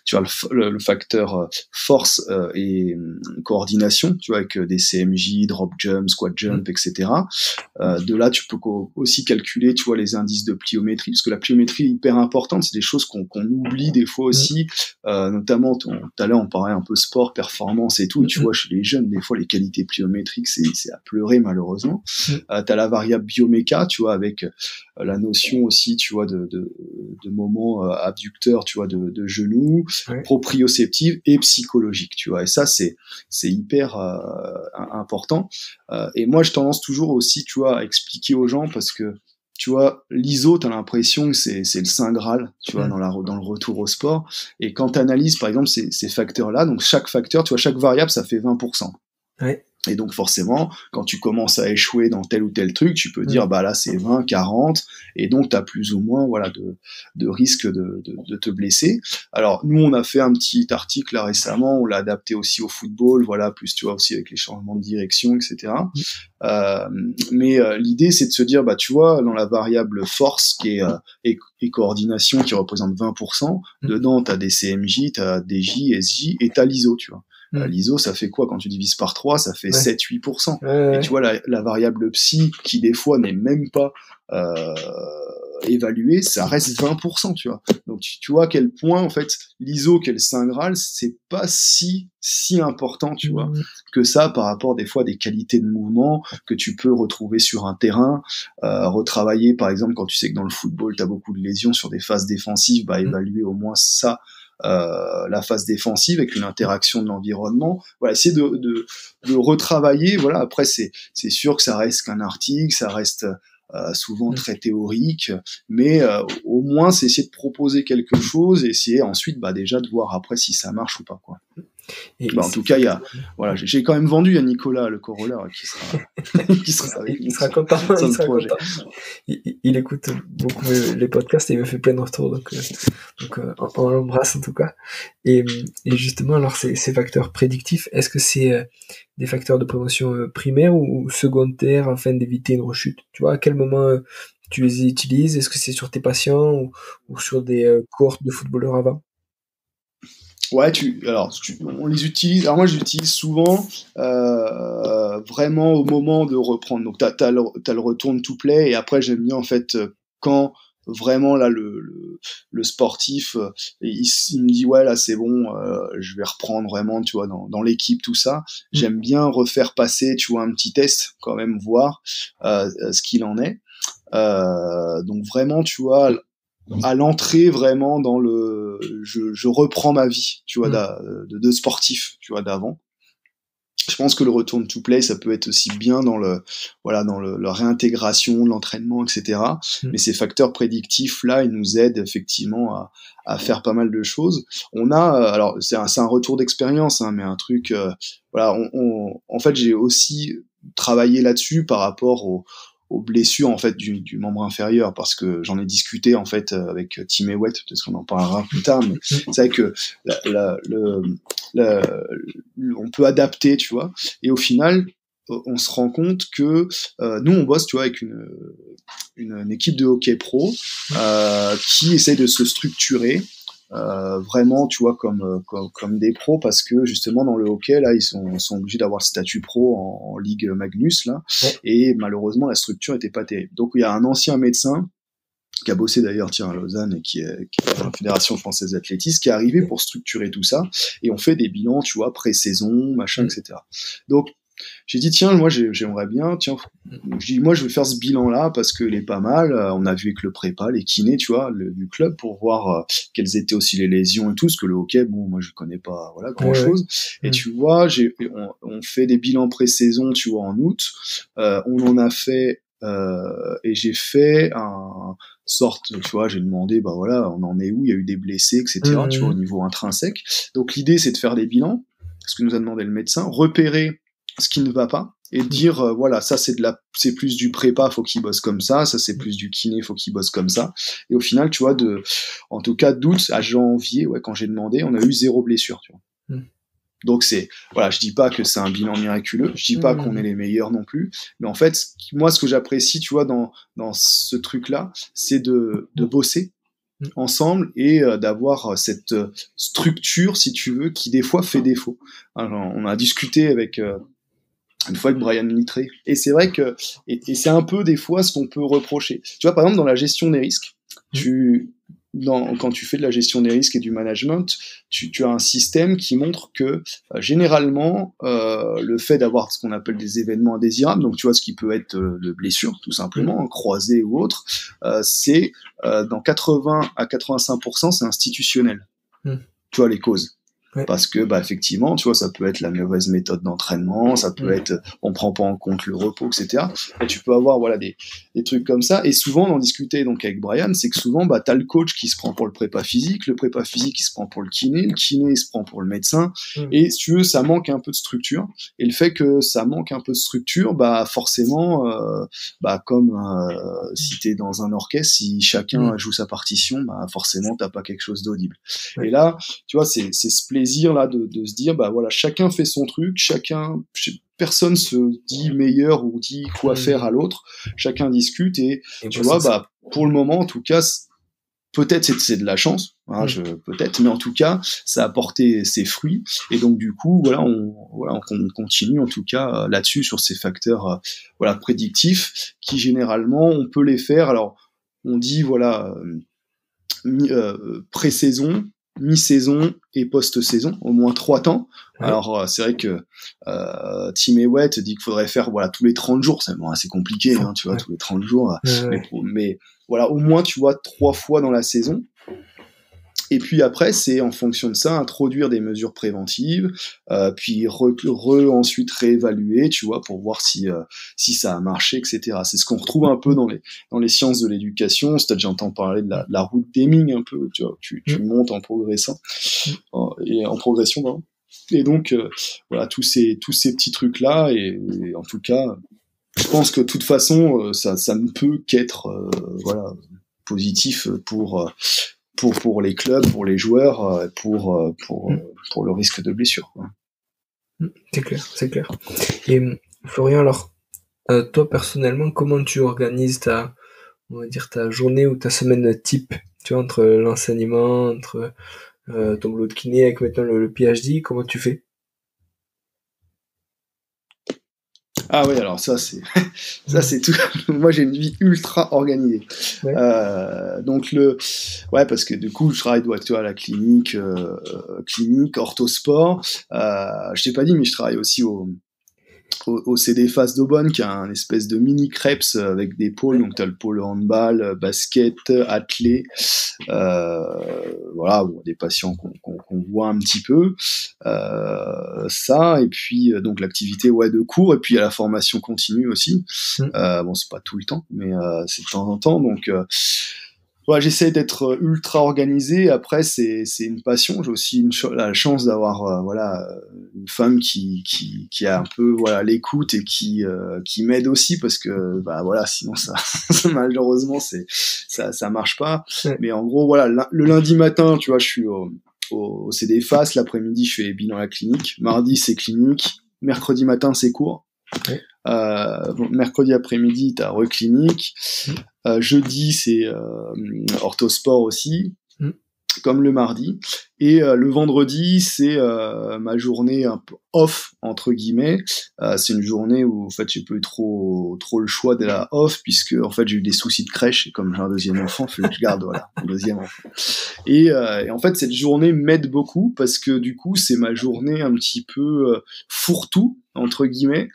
Tu as le facteur force et coordination, tu vois, avec des CMJ, drop jump, squat jump, etc. De là, tu peux aussi calculer, tu vois, les indices de pliométrie, parce que la pliométrie est hyper importante, c'est des choses qu'on oublie des fois aussi, notamment, tout à l'heure, on parlait un peu sport, performance et tout, et tu vois, chez les jeunes, des fois, les qualités pliométriques, c'est à pleurer, malheureusement. T'as la variable bioméca, tu vois, avec la notion aussi, tu vois, de moments abducteurs, tu vois, de genoux, proprioceptifs et psychologiques, tu vois. Et ça, c'est hyper important. Et moi, je tendance toujours aussi, tu vois, à expliquer aux gens parce que, tu vois, l'ISO, t'as l'impression que c'est le Saint Graal, tu vois, dans le retour au sport. Et quand t'analyses, par exemple, ces facteurs-là, donc chaque facteur, tu vois, chaque variable, ça fait 20%. Ouais. Et donc forcément, quand tu commences à échouer dans tel ou tel truc, tu peux dire bah là c'est 20, 40, et donc tu as plus ou moins voilà de risque de te blesser. Alors nous on a fait un petit article là récemment, on l'a adapté aussi au football, voilà, plus tu vois aussi avec les changements de direction, etc. Mais l'idée c'est de se dire bah tu vois dans la variable force qui est et coordination qui représente 20%, dedans t'as des CMJ, t'as des J, SJ et t'as l'ISO, tu vois. L'ISO, ça fait quoi quand tu divises par 3? Ça fait 7-8%. Et tu vois, la variable psy, qui des fois n'est même pas évaluée, ça reste 20%, tu vois. Donc tu vois à quel point, en fait, l'ISO, qui est le Saint Graal, c'est pas si important, tu vois, que ça par rapport des fois à des qualités de mouvement que tu peux retrouver sur un terrain, retravailler, par exemple, quand tu sais que dans le football, t'as beaucoup de lésions sur des phases défensives, bah évaluer au moins ça, la phase défensive avec une interaction de l'environnement, voilà, essayer de retravailler, voilà. Après c'est sûr que ça reste qu'un article, ça reste souvent très théorique, mais au moins c'est essayer de proposer quelque chose et essayer ensuite bah déjà de voir après si ça marche ou pas, quoi. Et bah, en tout cas, il y a, voilà, j'ai quand même vendu à Nicolas le corollaire qui sera avec nous. Il sera content. Il sera content. Il écoute beaucoup les podcasts et il me fait plein de retours, donc on l'embrasse en tout cas. Et justement, alors ces facteurs prédictifs, est-ce que c'est des facteurs de prévention primaires ou secondaires afin d'éviter une rechute? Tu vois, à quel moment tu les utilises? Est-ce que c'est sur tes patients ou sur des cohortes de footballeurs avant? Ouais, on les utilise. Alors moi, j'utilise souvent vraiment au moment de reprendre. Donc t'as le return to play, et après j'aime bien en fait quand vraiment là le sportif il me dit ouais là c'est bon, je vais reprendre vraiment, tu vois, dans l'équipe, tout ça. J'aime bien refaire passer, tu vois, un petit test quand même, voir ce qu'il en est. Donc vraiment, tu vois, à l'entrée vraiment dans je reprends ma vie, tu vois, de sportif, tu vois, d'avant. Je pense que le return to play, ça peut être aussi bien dans la réintégration, l'entraînement, etc. Mais ces facteurs prédictifs là, ils nous aident effectivement à faire pas mal de choses. On a, alors c'est un retour d'expérience, hein, mais un truc, voilà, en fait, j'ai aussi travaillé là-dessus par rapport aux blessures en fait du membre inférieur, parce que j'en ai discuté en fait avec Tim Ewett, peut-être qu'on en parlera plus tard, mais c'est vrai que on peut adapter, tu vois, et au final on se rend compte que nous on bosse, tu vois, avec une équipe de hockey pro qui essaye de se structurer vraiment, tu vois, comme des pros, parce que justement dans le hockey là ils sont obligés d'avoir le statut pro en Ligue Magnus là, et malheureusement la structure était pas terrible. Donc il y a un ancien médecin qui a bossé d'ailleurs à Lausanne et qui est dans la Fédération française d'athlétisme, qui est arrivé pour structurer tout ça, et on fait des bilans, tu vois, pré-saison, machin, etc. Donc j'ai dit tiens, moi j'aimerais bien, tiens, je dis moi je vais faire ce bilan là parce qu'il est pas mal. On a vu avec le prépa, les kinés, tu vois, du club, pour voir quelles étaient aussi les lésions et tout, parce que le hockey, bon, moi je connais pas, voilà, grand chose. Et tu vois, on fait des bilans pré-saison, tu vois, en août. On en a fait et j'ai fait un sorte, tu vois, j'ai demandé, bah voilà, on en est où, il y a eu des blessés, etc. Tu vois, au niveau intrinsèque. Donc l'idée c'est de faire des bilans, ce que nous a demandé le médecin, repérer ce qui ne va pas et dire voilà, ça c'est plus du prépa, faut qu'il bosse comme ça c'est plus du kiné, faut qu'il bosse comme ça. Et au final, tu vois, en tout cas d'août à janvier, ouais, quand j'ai demandé, on a eu 0 blessure, tu vois. Donc voilà, je dis pas que c'est un bilan miraculeux, je dis pas qu'on est les meilleurs non plus, mais en fait, moi, ce que j'apprécie, tu vois, dans ce truc-là, c'est de bosser ensemble et d'avoir cette structure, si tu veux, qui des fois fait défaut. Alors, on a discuté avec une fois avec Brian Littré, et c'est vrai que et c'est un peu des fois ce qu'on peut reprocher. Tu vois, par exemple, dans la gestion des risques, quand tu fais de la gestion des risques et du management, tu as un système qui montre que généralement le fait d'avoir ce qu'on appelle des événements indésirables, donc tu vois ce qui peut être de blessures tout simplement, croisées ou autres, c'est dans 80 à 85%, c'est institutionnel. Tu vois les causes. Parce que effectivement, tu vois, ça peut être la mauvaise méthode d'entraînement, ça peut être on prend pas en compte le repos, etc. Et tu peux avoir des trucs comme ça. Et souvent, on en discutait donc avec Brian, c'est que souvent t'as le coach qui se prend pour le prépa physique qui se prend pour le kiné il se prend pour le médecin. Et si tu veux, ça manque un peu de structure. Et le fait que ça manque un peu de structure, forcément, comme si t'es dans un orchestre, si chacun joue sa partition, forcément t'as pas quelque chose d'audible. Et là, tu vois, c'est ce plaisir là de se dire voilà, chacun fait son truc, personne se dit meilleur ou dit quoi faire à l'autre, chacun discute et tu vois pour le moment en tout cas, peut-être c'est de la chance, peut-être, mais en tout cas ça a porté ses fruits et donc du coup on continue en tout cas là-dessus sur ces facteurs prédictifs qui généralement on peut les faire. Alors on dit pré-saison, mi-saison et post-saison, au moins 3 temps. Alors c'est vrai que Tim Ewett dit qu'il faudrait faire tous les 30 jours, c'est assez compliqué, tu vois, tous les 30 jours, mais voilà, au moins tu vois 3 fois dans la saison. Et puis après, c'est en fonction de ça, introduire des mesures préventives, puis ensuite réévaluer, tu vois, pour voir si ça a marché, etc. C'est ce qu'on retrouve un peu dans les sciences de l'éducation. C'est-à-dire, j'entends parler de la route Deming un peu, tu vois, tu montes en progressant, et en progression, pardon. Et donc, tous ces petits trucs-là, et en tout cas, je pense que de toute façon, ça ne peut qu'être, positif pour les clubs, pour les joueurs, pour le risque de blessure. C'est clair. Et Florian, alors, toi personnellement, comment tu organises ta journée ou ta semaine type, tu vois, entre l'enseignement, entre ton boulot de kiné avec maintenant le PhD, comment tu fais? Ah oui, alors ça c'est tout. Moi j'ai une vie ultra organisée. Donc parce que du coup je travaille à la clinique orthosport. Je t'ai pas dit mais je travaille aussi au CDFAS d'Aubonne, qui a un espèce de mini Krebs avec des pôles. Donc t'as le pôle handball, basket, athlé, des patients qu'on voit un petit peu, ça, et puis donc l'activité de cours, et puis il y a la formation continue aussi. C'est pas tout le temps, mais c'est de temps en temps. Donc j'essaie d'être ultra organisé. Après, c'est une passion. J'ai aussi la chance d'avoir une femme qui a un peu l'écoute et qui m'aide aussi, parce que sinon ça malheureusement ça marche pas. Mais en gros le lundi matin, tu vois, je suis au CDFAS, l'après-midi je fais bilan à la clinique, mardi c'est clinique, mercredi matin c'est cours. Mercredi après-midi t'as reclinique, jeudi c'est orthosport aussi, comme le mardi, et le vendredi c'est ma journée un peu off entre guillemets. C'est une journée où en fait j'ai pas eu trop le choix de la off, puisque en fait j'ai eu des soucis de crèche, et comme j'ai un deuxième enfant, il faut que je garde mon deuxième enfant. Et en fait cette journée m'aide beaucoup, parce que du coup c'est ma journée un petit peu fourre-tout entre guillemets.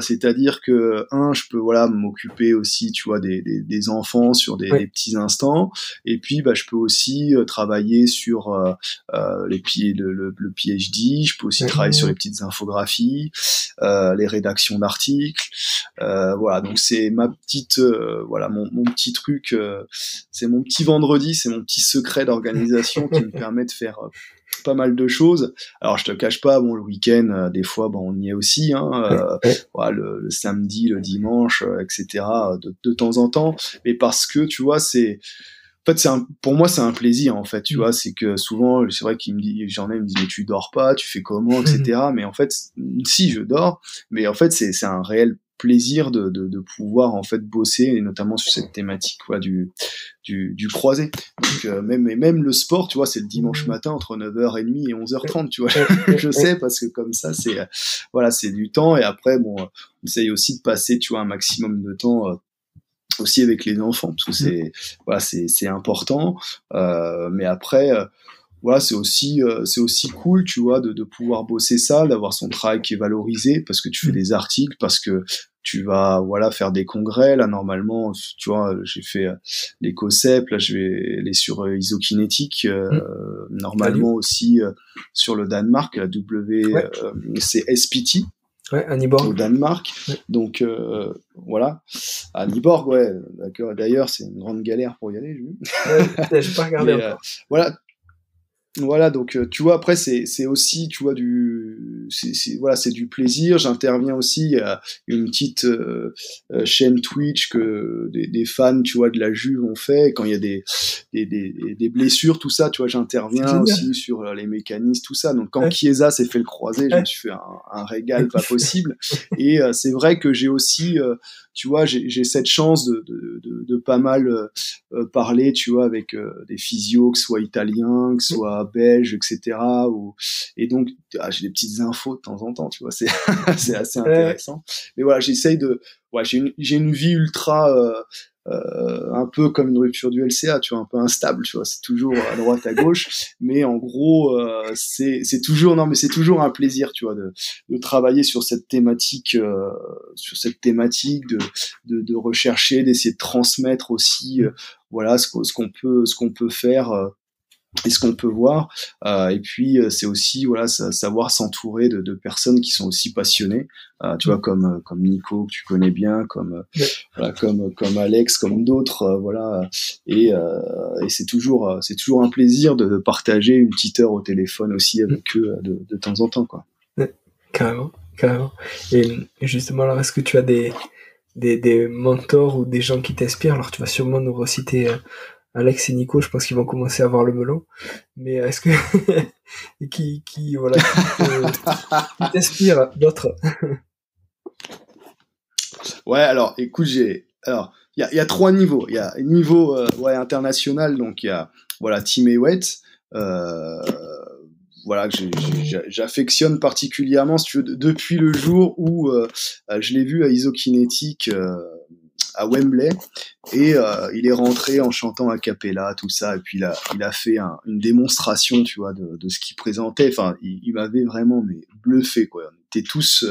C'est-à-dire que je peux m'occuper aussi, tu vois, des enfants sur des petits instants, et puis je peux aussi travailler sur le PhD. Je peux aussi travailler sur les petites infographies, les rédactions d'articles, donc c'est ma petite mon petit truc, c'est mon petit vendredi, c'est mon petit secret d'organisation qui me permet de faire pas mal de choses. Alors je te cache pas, le week-end des fois on y est aussi, le samedi, le dimanche, etc. de temps en temps, mais parce que tu vois, c'est En fait, pour moi, c'est un plaisir, en fait, tu vois, c'est que souvent, c'est vrai ils me disent, mais tu dors pas, tu fais comment, etc. Mais en fait, si, je dors, mais en fait, c'est un réel plaisir de pouvoir, en fait, bosser, et notamment sur cette thématique, quoi, du croisé. Donc, même le sport, tu vois, c'est le dimanche matin entre 9h30 et 11h30, tu vois. Je sais, parce que comme ça, c'est du temps, et après, bon, on essaye aussi de passer, tu vois, un maximum de temps, aussi avec les enfants, parce que c'est important, mais après, voilà, c'est aussi cool, tu vois, de pouvoir bosser ça, d'avoir son travail qui est valorisé, parce que tu fais des articles, parce que tu vas, voilà, faire des congrès. Là, normalement, tu vois, j'ai fait les COSEP, là, je vais aller sur isokinétique, normalement aussi sur le Danemark, la c'est SPT. Ouais, à Nyborg. Au Danemark. Ouais. Donc, voilà. À Nyborg, ouais. D'accord. D'ailleurs, c'est une grande galère pour y aller, j'ai pas regardé encore. Voilà, donc tu vois, après c'est aussi, tu vois, c'est du plaisir. J'interviens aussi à une petite chaîne Twitch que des fans, tu vois, de la Juve ont fait. Quand il y a des blessures, tout ça, tu vois, j'interviens aussi sur les mécanismes, tout ça. Donc quand Chiesa s'est fait le croisé, je me suis fait un régal pas possible. Et c'est vrai que j'ai aussi tu vois, j'ai cette chance de pas mal parler, tu vois, avec des physios, que ce soit italiens, que ce soit belges, etc. Et donc, j'ai des petites infos de temps en temps, tu vois, c'est assez intéressant. Mais voilà, j'essaye j'ai une vie ultra un peu comme une rupture du LCA, tu vois, un peu instable, tu vois, c'est toujours à droite à gauche, mais en gros c'est toujours un plaisir, tu vois, de travailler sur cette thématique de rechercher, d'essayer de transmettre aussi voilà ce qu'on peut faire et ce qu'on peut voir, et puis c'est aussi, voilà, savoir s'entourer de personnes qui sont aussi passionnées, tu vois, comme Nico, que tu connais bien, voilà, comme Alex, comme d'autres, voilà, et c'est toujours un plaisir de partager une petite heure au téléphone aussi avec eux de temps en temps, quoi. Carrément. Et justement, alors, est-ce que tu as des mentors ou des gens qui t'inspirent? Alors, tu vas sûrement nous reciter Alex et Nico, je pense qu'ils vont commencer à avoir le melon. Mais est-ce que qui t'inspire d'autres? Ouais, alors écoute, il y a 3 niveaux. Il y a un niveau international, donc il y a Tim Hewitt, voilà, que j'affectionne particulièrement, si tu veux, depuis le jour où je l'ai vu à Isokinétique à Wembley, et il est rentré en chantant a cappella, tout ça, et puis il a fait une démonstration, tu vois, de ce qu'il présentait. Enfin, il m'avait vraiment bluffé, quoi. On était tous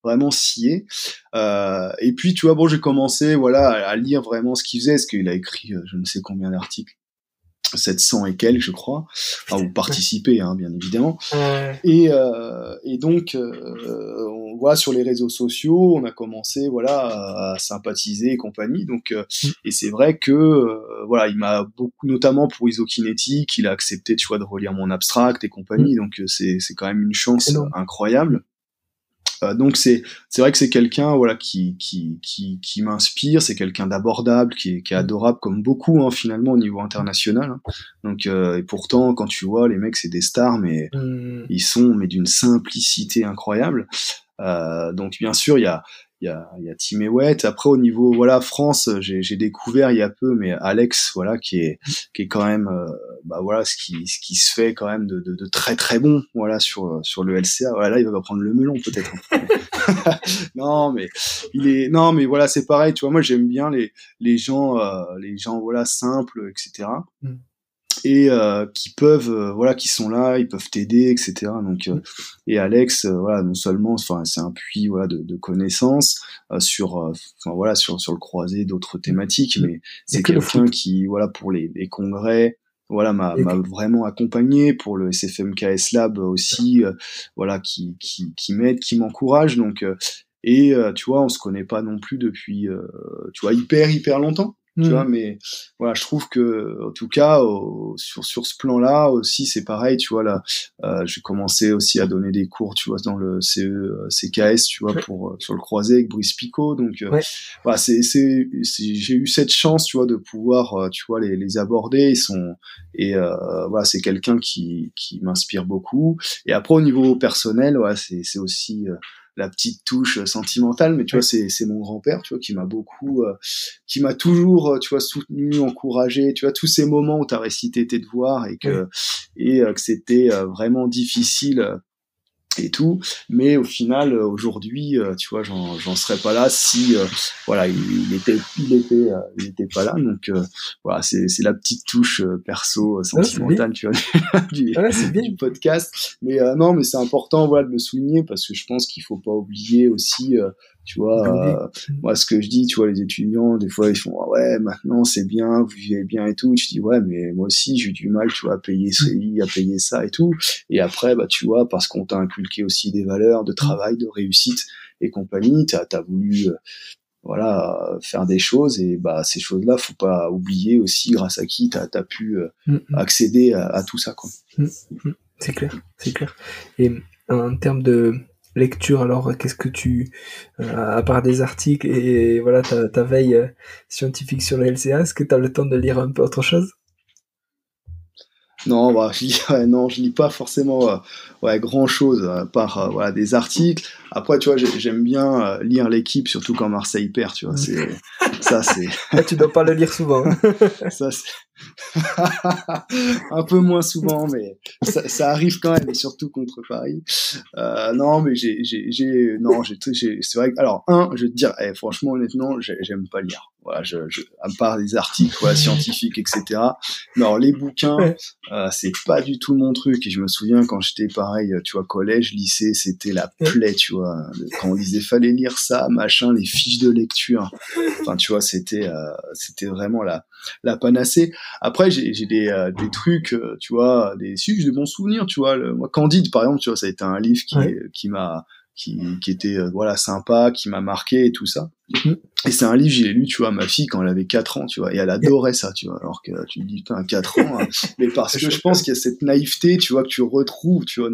vraiment sciés. Et puis, tu vois, bon, j'ai commencé, voilà, à lire vraiment ce qu'il faisait, parce qu'il a écrit je ne sais combien d'articles, 700 et quelques, je crois, ou participer, hein, bien évidemment. Et donc, on voit sur les réseaux sociaux, on a commencé, voilà, à sympathiser et compagnie. Donc, et c'est vrai que, voilà, il m'a beaucoup, notamment pour Isokinétique, il a accepté, tu vois, de relire mon abstract et compagnie. Donc, c'est quand même une chance incroyable. Donc c'est vrai que c'est quelqu'un, voilà, qui m'inspire. C'est quelqu'un d'abordable, qui est adorable, comme beaucoup, hein, finalement, au niveau international, hein. Donc et pourtant, quand tu vois les mecs, c'est des stars, mais ils sont d'une simplicité incroyable. Donc bien sûr, il y a Tim Hewitt. Après, au niveau, voilà, France, j'ai découvert il y a peu, mais Alex, voilà, qui est quand même voilà, ce qui se fait quand même de très très bon, voilà, sur le LCA. Voilà, là, il va prendre le melon peut-être. non mais voilà, c'est pareil, tu vois, moi j'aime bien les gens voilà, simples, etc. Et qui peuvent voilà, qui sont là, ils peuvent t'aider, etc. Donc et Alex, voilà, non seulement, enfin, c'est un puits, voilà, de connaissances sur voilà, sur le croisé, d'autres thématiques, mais c'est quelqu'un qui, voilà, pour les congrès, voilà, m'a vraiment accompagné, pour le SFMKS Lab aussi, voilà, qui m'aide, qui m'encourage. Donc et tu vois, on se connaît pas non plus depuis tu vois, hyper longtemps. Tu vois, mais voilà, je trouve que, en tout cas, sur ce plan-là aussi, c'est pareil, tu vois, là, j'ai commencé aussi à donner des cours, tu vois, dans le CKS, tu vois, sur le croisé avec Brice Picot, donc, voilà, j'ai eu cette chance, tu vois, de pouvoir, tu vois, les aborder, voilà, c'est quelqu'un qui m'inspire beaucoup, et après, au niveau personnel, ouais, c'est aussi, la petite touche sentimentale, mais tu vois, c'est mon grand-père, tu vois, qui m'a toujours, tu vois, soutenu, encouragé, tu vois, tous ces moments où t'as récité tes devoirs et que c'était vraiment difficile et tout, mais au final, aujourd'hui, tu vois, j'en serais pas là si, voilà, il était pas là, donc voilà, c'est la petite touche perso sentimentale, tu vois, du podcast, mais non, mais c'est important, voilà, de le souligner parce que je pense qu'il faut pas oublier aussi, tu vois, moi ce que je dis, tu vois, les étudiants des fois ils font ouais, maintenant c'est bien, vous vivez bien et tout, je dis ouais, mais moi aussi j'ai eu du mal, tu vois, à payer ça et tout, et après bah tu vois, parce qu'on t'a inculqué aussi des valeurs de travail, de réussite et compagnie, t'as voulu voilà, faire des choses, et bah ces choses-là, faut pas oublier aussi grâce à qui t'as pu accéder à tout ça, quoi. C'est clair. Et en termes de lecture, alors qu'est-ce que tu, à part des articles et voilà ta veille scientifique sur le LCA, est-ce que tu as le temps de lire un peu autre chose? Non, bah, je lis pas forcément grand chose à part voilà, des articles. Après, tu vois, j'aime bien lire l'équipe, surtout quand Marseille perd, tu vois. C'est tu dois pas le lire souvent. Ça, c'est un peu moins souvent, mais ça arrive quand même, et surtout contre Paris. Non, mais c'est vrai que, alors, je vais te dire, franchement, honnêtement, j'aime pas lire. Voilà, à part des articles, voilà, scientifiques, etc. Non, les bouquins, c'est pas du tout mon truc. Et je me souviens quand j'étais pareil, tu vois, collège, lycée, c'était la plaie, tu vois. Quand on disait fallait lire ça, machin, les fiches de lecture. Enfin, tu vois, c'était vraiment la panacée. Après, j'ai des trucs, tu vois, j'ai de bons souvenirs, tu vois. Moi, Candide, par exemple, tu vois, ça a été un livre qui était voilà, sympa, qui m'a marqué et tout ça. Et c'est un livre, j'ai lu, tu vois, ma fille quand elle avait 4 ans, tu vois, et elle adorait ça, tu vois, alors que tu te dis, putain, 4 ans, hein, mais parce que je pense qu'il y a cette naïveté, tu vois, que tu retrouves, tu vois,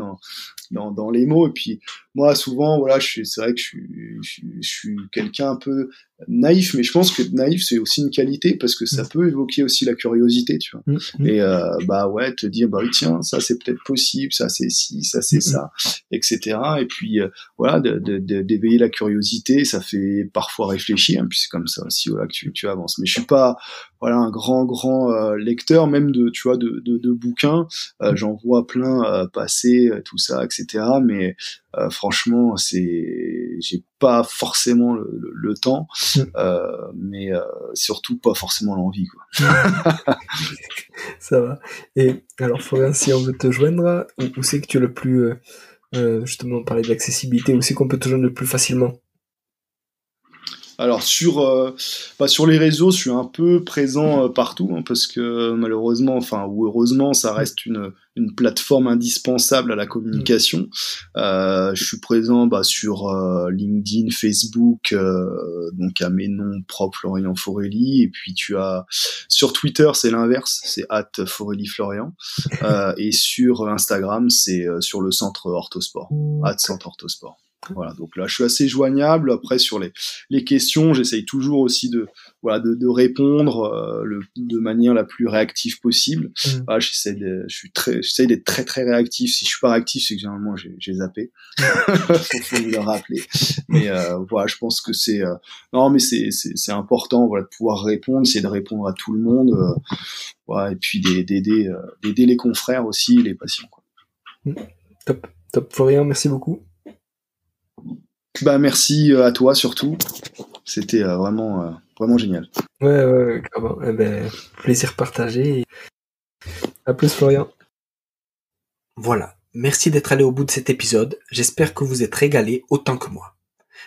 dans les mots. Et puis moi, souvent, voilà, c'est vrai que je suis quelqu'un un peu naïf, mais je pense que naïf, c'est aussi une qualité parce que ça peut évoquer aussi la curiosité, tu vois. Et bah ouais, te dire, bah oui, tiens, ça c'est peut-être possible, ça c'est ci, ça c'est ça, etc. Et puis voilà, d'éveiller la curiosité, ça fait parfois réfléchir, puis c'est comme ça aussi, voilà, que tu avances. Mais je suis pas, voilà, un grand lecteur, même tu vois, de bouquins. J'en vois plein passer, tout ça, etc. Mais franchement, j'ai pas forcément le temps, mais surtout pas forcément l'envie, quoi. Ça va. Et alors, Florian, si on veut te joindre, où c'est que tu es le plus, justement, parler d'accessibilité, où c'est qu'on peut te joindre le plus facilement? Alors sur les réseaux, je suis un peu présent partout, hein, parce que malheureusement, enfin ou heureusement, ça reste une plateforme indispensable à la communication. Je suis présent sur LinkedIn, Facebook, donc à mes noms propres, Florian Forelli, et puis tu as sur Twitter, c'est l'inverse, c'est @ForelliFlorian, et sur Instagram, c'est sur le centre Orthosport, @centre Orthosport. Voilà, donc là je suis assez joignable. Après sur les questions, j'essaye toujours aussi de répondre de manière la plus réactive possible. Voilà, j'essaye d'être très très réactif. Si je suis pas réactif, c'est que généralement j'ai zappé. faut me le rappeler. Mais voilà, je pense que c'est non, mais c'est important, voilà, de pouvoir répondre, c'est de répondre à tout le monde, voilà, et puis d'aider les confrères aussi, les patients, quoi. Top Florian, merci beaucoup. Bah merci à toi surtout. C'était vraiment génial. Ouais, clairement. Plaisir partagé. À plus Florian. Voilà. Merci d'être allé au bout de cet épisode. J'espère que vous êtes régalés autant que moi.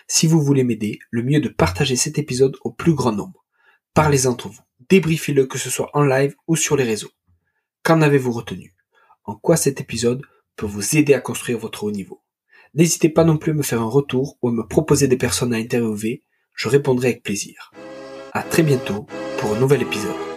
Si vous voulez m'aider, le mieux est de partager cet épisode au plus grand nombre. Parlez-en entre vous. Débriefez-le, que ce soit en live ou sur les réseaux. Qu'en avez-vous retenu? En quoi cet épisode peut vous aider à construire votre haut niveau? N'hésitez pas non plus à me faire un retour ou à me proposer des personnes à interviewer, je répondrai avec plaisir. À très bientôt pour un nouvel épisode.